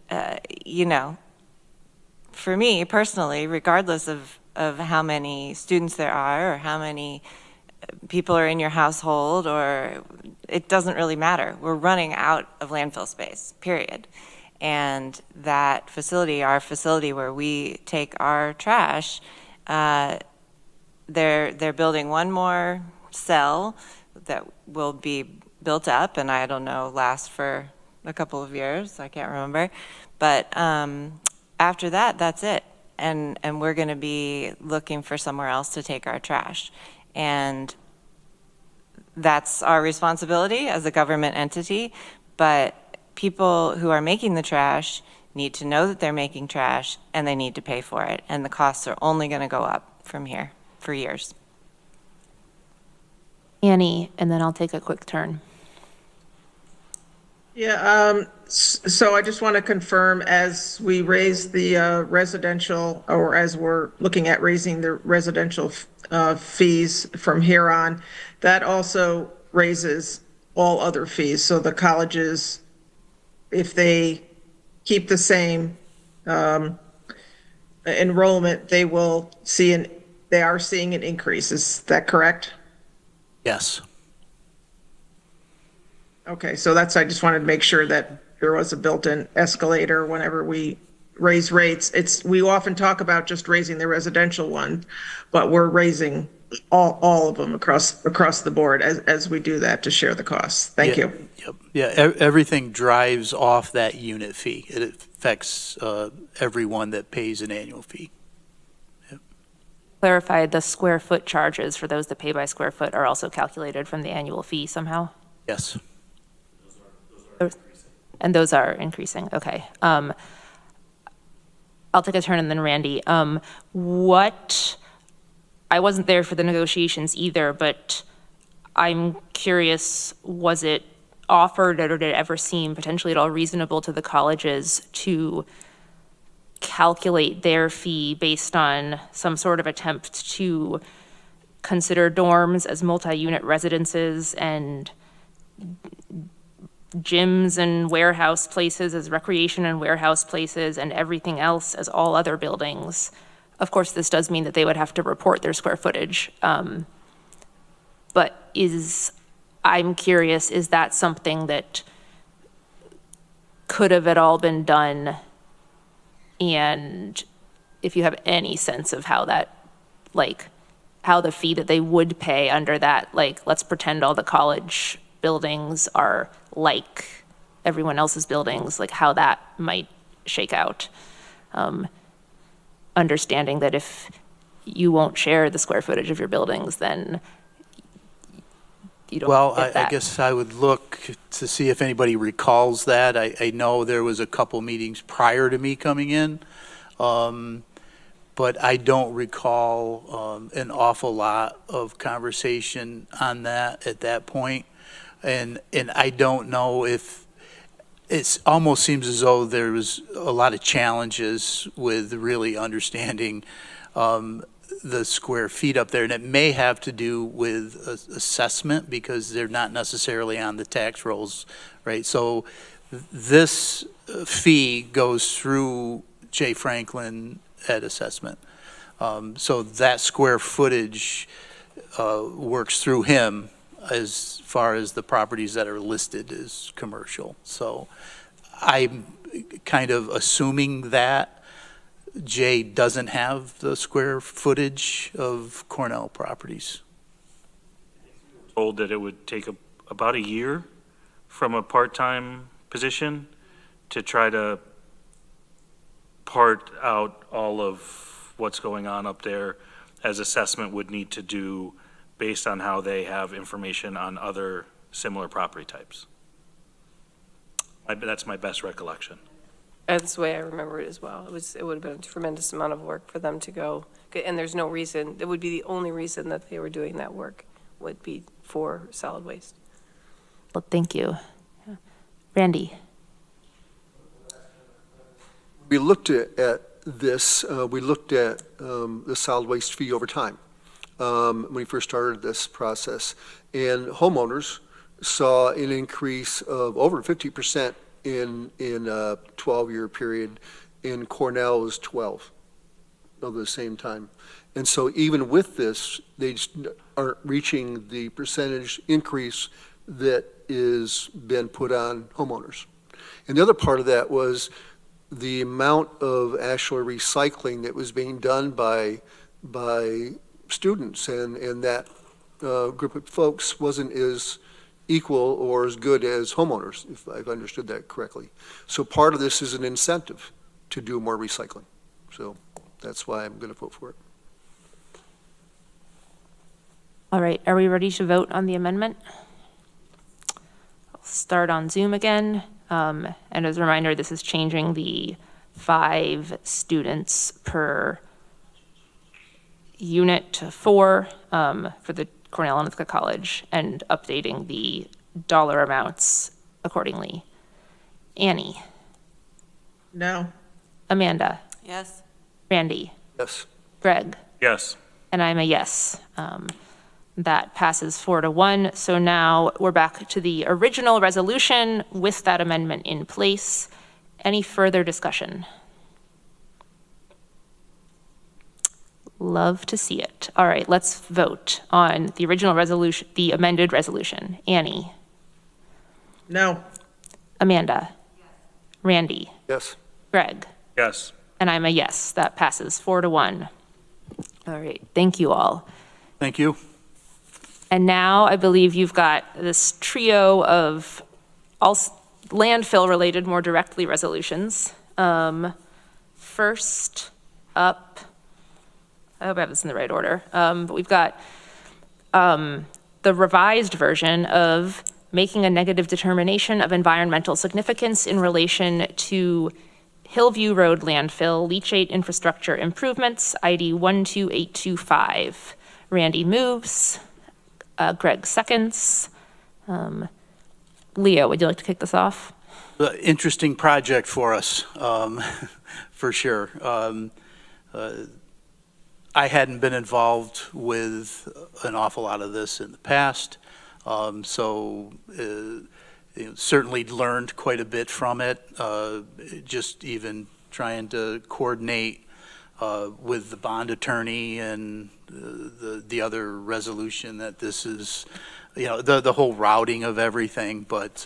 for me personally, regardless of how many students there are or how many people are in your household, or it doesn't really matter. We're running out of landfill space, period. And that facility, our facility where we take our trash, they're building one more cell that will be built up, and I don't know, last for a couple of years, I can't remember. But after that, that's it. And we're going to be looking for somewhere else to take our trash. And that's our responsibility as a government entity, but people who are making the trash need to know that they're making trash, and they need to pay for it. And the costs are only going to go up from here for years. Annie, and then I'll take a quick turn. Yeah, so I just want to confirm, as we raise the residential, or as we're looking at raising the residential fees from here on, that also raises all other fees. So the colleges, if they keep the same enrollment, they are seeing an increase. Is that correct? Yes. Okay, so I just wanted to make sure that there was a built-in escalator whenever we raise rates. We often talk about just raising the residential one, but we're raising all of them across the board as we do that to share the costs. Thank you. Yep. Yeah, everything drives off that unit fee. It affects everyone that pays an annual fee. Yep. Clarify, the square foot charges for those that pay by square foot are also calculated from the annual fee somehow? Yes. And those are increasing, okay. I'll take a turn, and then Randy. I wasn't there for the negotiations either, but I'm curious, was it offered, or did it ever seem potentially at all reasonable to the colleges to calculate their fee based on some sort of attempt to consider dorms as multi-unit residences and gyms and warehouse places as recreation and warehouse places, and everything else as all other buildings? Of course, this does mean that they would have to report their square footage. But I'm curious, is that something that could have at all been done? And if you have any sense of how that like, how the fee that they would pay under that, like, let's pretend all the college buildings are like everyone else's buildings, like how that might shake out. Understanding that if you won't share the square footage of your buildings, then you don't Well, get that. I guess I would look to see if anybody recalls that. I know there was a couple meetings prior to me coming in, but I don't recall an awful lot of conversation on that at that point. And I don't know if, it almost seems as though there was a lot of challenges with really understanding the square feet up there, and it may have to do with assessment because they're not necessarily on the tax rolls, right? So this fee goes through J. Franklin at assessment. So that square footage works through him as far as the properties that are listed as commercial. So I'm kind of assuming that Jay doesn't have the square footage of Cornell properties. Told that it would take about a year from a part-time position to try to part out all of what's going on up there, as assessment would need to do based on how they have information on other similar property types. That's my best recollection. That's the way I remember it as well. It would have been a tremendous amount of work for them to go, and there's no reason, it would be the only reason that they were doing that work would be for solid waste. Well, thank you. Randy? We looked at this, we looked at the solid waste fee over time when we first started this process. And homeowners saw an increase of over 50% in a 12-year period. In Cornell was 12 over the same time. And so even with this, they just aren't reaching the percentage increase that is been put on homeowners. And the other part of that was the amount of actual recycling that was being done by students, and that group of folks wasn't as equal or as good as homeowners, if I've understood that correctly. So part of this is an incentive to do more recycling. So that's why I'm going to vote for it. All right, are we ready to vote on the amendment? I'll start on Zoom again. And as a reminder, this is changing the 5 students per unit to 4 for the Cornell and Ithaca College, and updating the dollar amounts accordingly. Annie? No. Amanda? Yes. Randy? Yes. Greg? Yes. And I'm a yes. That passes 4-1. So now we're back to the original resolution with that amendment in place. Any further discussion? Love to see it. All right, let's vote on the original resolution, the amended resolution. Annie? No. Amanda? Yes. Randy? Yes. Greg? Yes. And I'm a yes. That passes 4-1. All right, thank you all. Thank you. And now I believe you've got this trio of all landfill-related, more directly resolutions. First up, I hope I have this in the right order, but we've got the revised version of making a negative determination of environmental significance in relation to Hillview Road landfill leachate infrastructure improvements, ID 12825. Randy moves. Greg seconds. Leo, would you like to kick this off? Interesting project for us, for sure. I hadn't been involved with an awful lot of this in the past, so certainly learned quite a bit from it, just even trying to coordinate with the bond attorney and the other resolution that this is, the whole routing of everything. But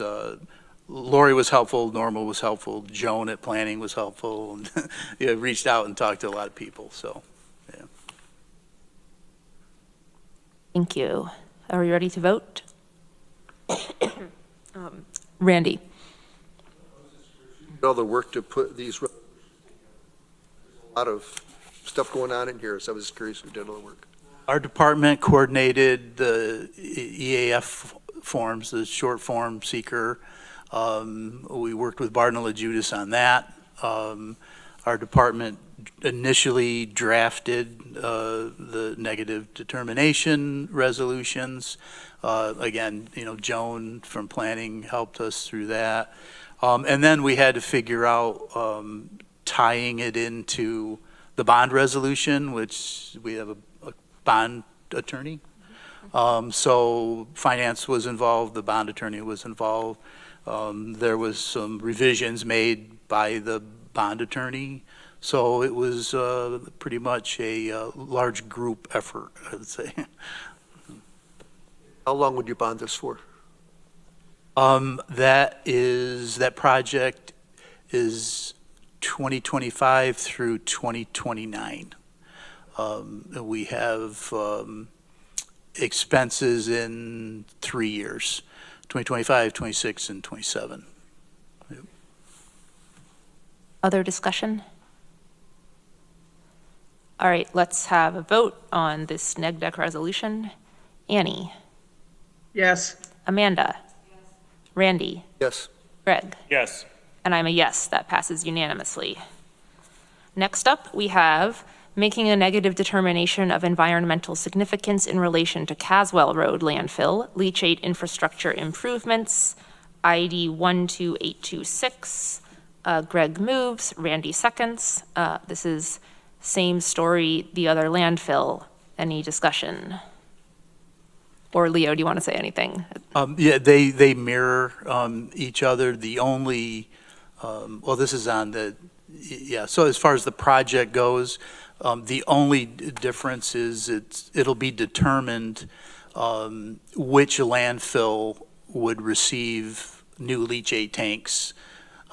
Lori was helpful, Norma was helpful, Joan at planning was helpful, and reached out and talked to a lot of people. So, yeah. Thank you. Are we ready to vote? Randy? All the work to put these, a lot of stuff going on in here, so I was curious who did all the work. Our department coordinated the EAF forms, the short form seeker. We worked with Barton and LaJudas on that. Our department initially drafted the negative determination resolutions. Again, Joan from planning helped us through that. And then we had to figure out tying it into the bond resolution, which we have a bond attorney. So finance was involved, the bond attorney was involved. There was some revisions made by the bond attorney. So it was pretty much a large group effort, I would say. How long would you bond this for? That project is 2025 through 2029. We have expenses in 3 years, 2025, 26, and 27. Yep. Other discussion? All right, let's have a vote on this neg deck resolution. Annie? Yes. Amanda? Randy? Yes. Greg? Yes. And I'm a yes, that passes unanimously. Next up, we have making a negative determination of environmental significance in relation to Caswell Road landfill, leachate infrastructure improvements, ID 12826. Greg moves, Randy seconds. This is same story, the other landfill. Any discussion? Or Leo, do you want to say anything? Yeah, they mirror each other. The only, well, this is on the, yeah, so as far as the project goes, the only difference is it'll be determined which landfill would receive new leachate tanks,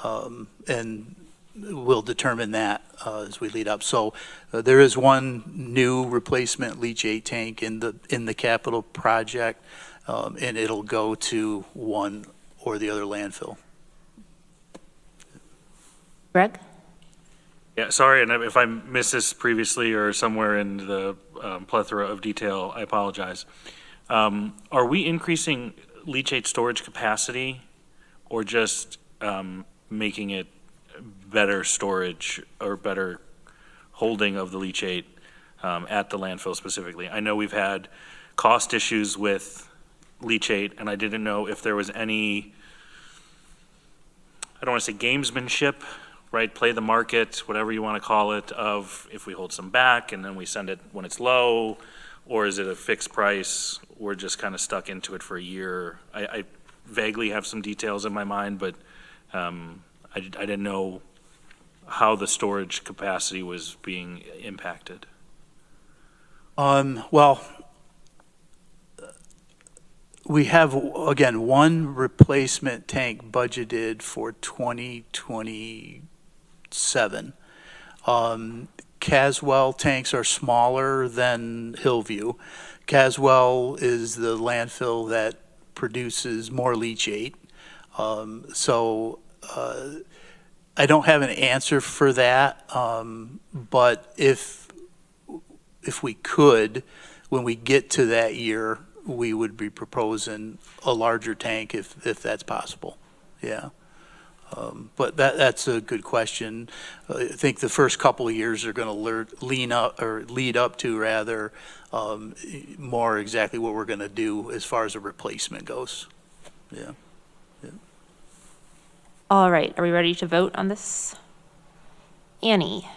and we'll determine that as we lead up. So there is one new replacement leachate tank in the capital project, and it'll go to one or the other landfill. Greg? Yeah, sorry, and if I missed this previously or somewhere in the plethora of detail, I apologize. Are we increasing leachate storage capacity or just making it better storage or better holding of the leachate at the landfill specifically? I know we've had cost issues with leachate, and I didn't know if there was any, I don't want to say gamesmanship, right? Play the market, whatever you want to call it, of if we hold some back and then we send it when it's low, or is it a fixed price? We're just kind of stuck into it for a year. I vaguely have some details in my mind, but I didn't know how the storage capacity was being impacted. Well, we have, again, one replacement tank budgeted for 2027. Caswell tanks are smaller than Hillview. Caswell is the landfill that produces more leachate. So I don't have an answer for that, but if we could, when we get to that year, we would be proposing a larger tank if that's possible. Yeah. But that's a good question. I think the first couple of years are going to lead up to rather more exactly what we're going to do as far as a replacement goes. Yeah. All right, are we ready to vote on this? Annie?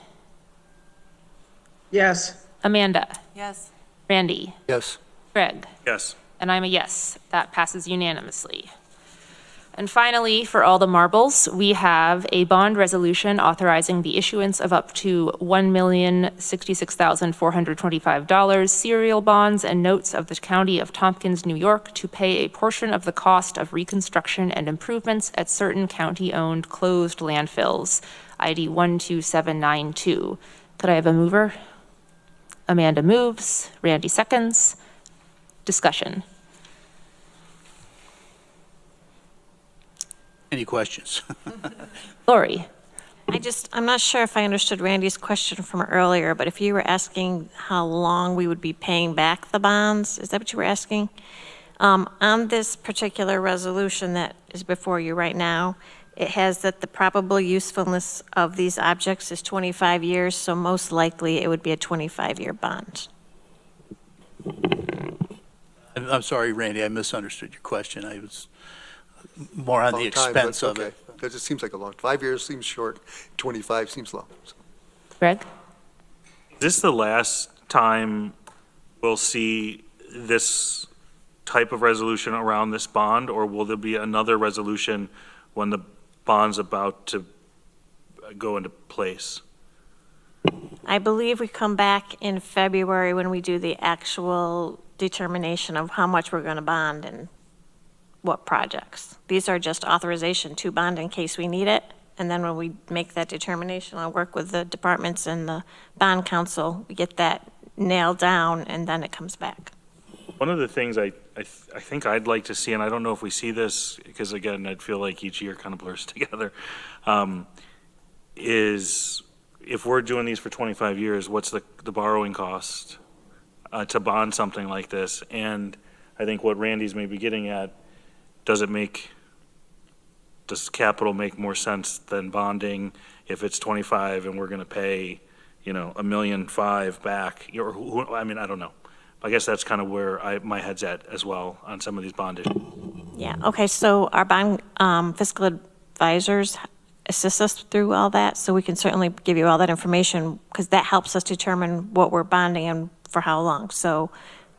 Yes. Amanda? Yes. Randy? Yes. Greg? Yes. And I'm a yes. That passes unanimously. And finally, for all the marbles, we have a bond resolution authorizing the issuance of up to $1,066,425 serial bonds and notes of the County of Tompkins, New York, to pay a portion of the cost of reconstruction and improvements at certain county-owned closed landfills, ID 12792. Could I have a mover? Amanda moves. Randy seconds. discussion? Any questions? Lori? I'm not sure if I understood Randy's question from earlier, but if you were asking how long we would be paying back the bonds, is that what you were asking? On this particular resolution that is before you right now, it has that the probable usefulness of these objects is 25 years, so most likely it would be a 25-year bond. I'm sorry, Randy, I misunderstood your question. I was more on the expense of it. That just seems like a long, 5 years seems short, 25 seems long. So. Greg? Is this the last time we'll see this type of resolution around this bond, or will there be another resolution when the bond's about to go into place? I believe we come back in February when we do the actual determination of how much we're going to bond and what projects. These are just authorization to bond in case we need it. And then when we make that determination, I'll work with the departments and the bond council. We get that nailed down, and then it comes back. One of the things I think I'd like to see, and I don't know if we see this, because again, I'd feel like each year kind of blurs together, is if we're doing these for 25 years, what's the borrowing cost to bond something like this? And I think what Randy's maybe getting at, does capital make more sense than bonding if it's 25 and we're going to pay, $1.5 million back? Or I mean, I don't know. I guess that's kind of where my head's at as well on some of these bond issues. Yeah, okay, so our bond fiscal advisors assist us through all that, so we can certainly give you all that information, because that helps us determine what we're bonding and for how long. So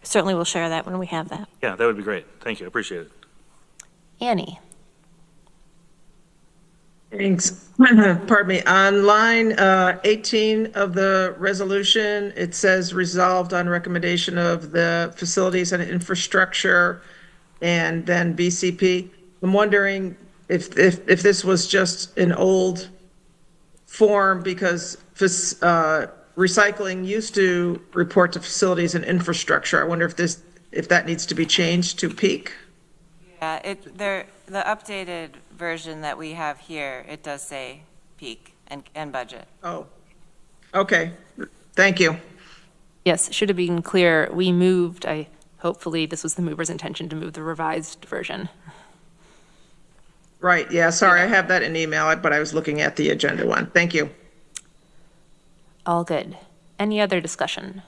certainly we'll share that when we have that. Yeah, that would be great. Thank you. I appreciate it. Annie? Thanks. Pardon me. On line 18 of the resolution, it says resolved on recommendation of the Facilities and Infrastructure and then BCP. I'm wondering if this was just an old form, because recycling used to report to Facilities and Infrastructure. I wonder if that needs to be changed to peak. Yeah, the updated version that we have here, it does say peak and budget. Oh, okay. Thank you. Yes, should have been clear, we moved, hopefully this was the mover's intention to move the revised version. Right, yeah, sorry, I have that in email, but I was looking at the agenda one. Thank you. All good. Any other discussion?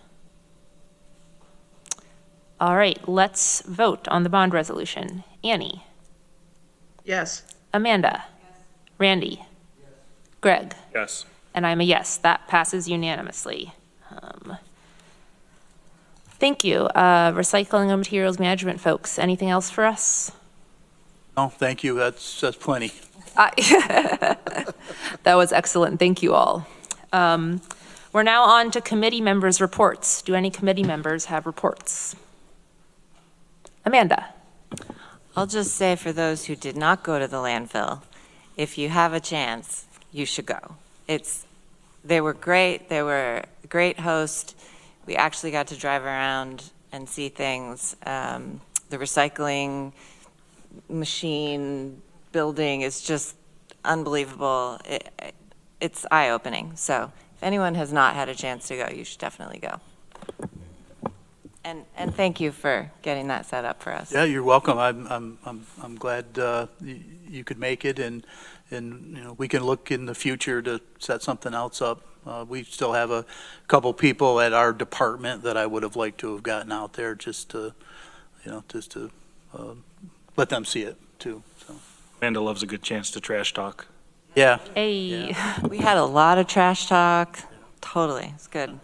All right, let's vote on the bond resolution. Annie? Yes. Amanda? Yes. Randy? Yes. Greg? Yes. And I'm a yes. That passes unanimously. Thank you. Recycling and materials management folks, anything else for us? No, thank you. That's plenty. That was excellent. Thank you all. We're now on to committee members' reports. Do any committee members have reports? Amanda? I'll just say, for those who did not go to the landfill, if you have a chance, you should go. They were great. They were a great host. We actually got to drive around and see things. The recycling machine building is just unbelievable. It's eye-opening. So if anyone has not had a chance to go, you should definitely go. And thank you for getting that set up for us. Yeah, you're welcome. I'm glad you could make it, and we can look in the future to set something else up. We still have a couple people at our department that I would have liked to have gotten out there just to let them see it too. So. Amanda loves a good chance to trash talk. Yeah. Hey. Yeah. We had a lot of trash talk. Totally, it's good.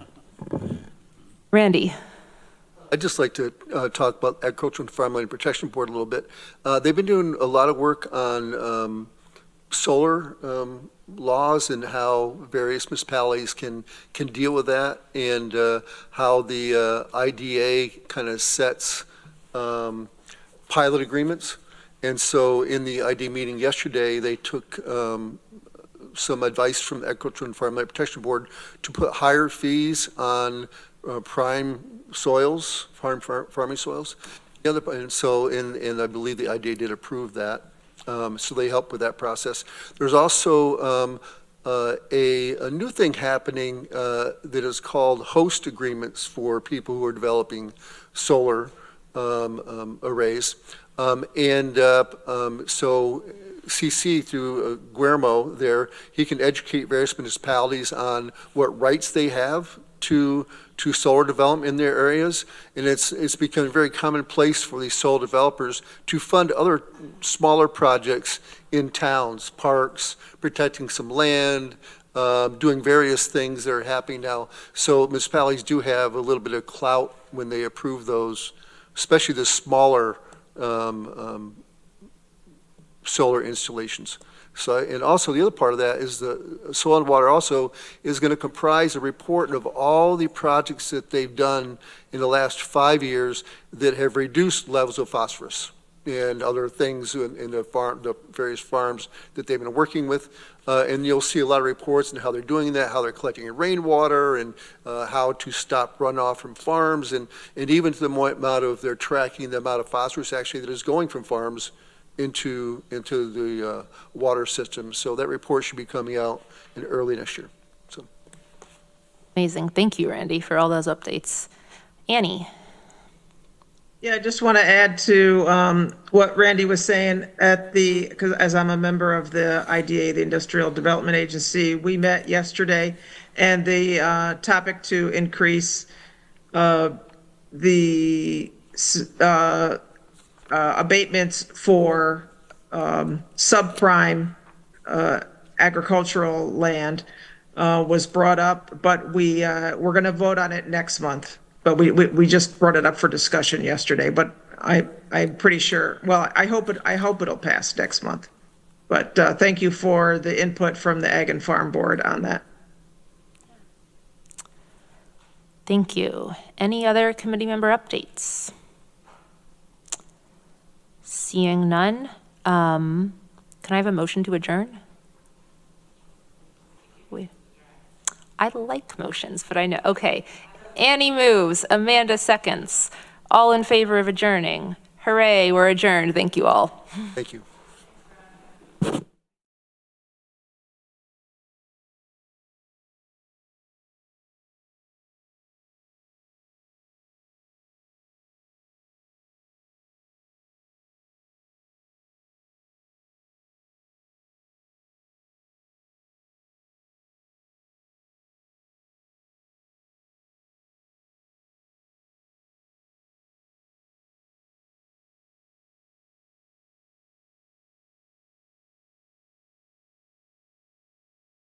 Randy? I'd just like to talk about Agricultural and Farmland Protection Board a little bit. They've been doing a lot of work on solar laws and how various municipalities can deal with that, and how the IDA kind of sets pilot agreements. And so in the IDA meeting yesterday, they took some advice from the Agricultural and Farmland Protection Board to put higher fees on prime soils, farming soils. The other, and I believe the IDA did approve that. So they help with that process. There's also a new thing happening that is called host agreements for people who are developing solar arrays. So CC through Guillermo there, he can educate various municipalities on what rights they have to solar development in their areas, and it's become very commonplace for these solar developers to fund other smaller projects in towns, parks, protecting some land, doing various things that are happening now. So municipalities do have a little bit of clout when they approve those, especially the smaller solar installations. So, and also the other part of that is the Soil and Water also is going to comprise a report of all the projects that they've done in the last 5 years that have reduced levels of phosphorus and other things in the various farms that they've been working with. And you'll see a lot of reports on how they're doing that, how they're collecting rainwater, and how to stop runoff from farms, and even to the amount of they're tracking the amount of phosphorus actually that is going from farms into the water system. So that report should be coming out in early next year. So. Amazing. Thank you, Randy, for all those updates. Annie. Yeah, I just want to add to what Randy was saying because as I'm a member of the IDA, the Industrial Development Agency, we met yesterday, and the topic to increase the abatements for subprime agricultural land was brought up, but we're going to vote on it next month. But we just brought it up for discussion yesterday. But I'm pretty sure. Well, I hope it'll pass next month. But thank you for the input from the Ag and Farm Board on that. Thank you. Any other committee member updates? Seeing none, can I have a motion to adjourn? I like motions, but I know. Okay. Annie moves. Amanda seconds. All in favor of adjourning. Hooray, we're adjourned. Thank you all. Thank you.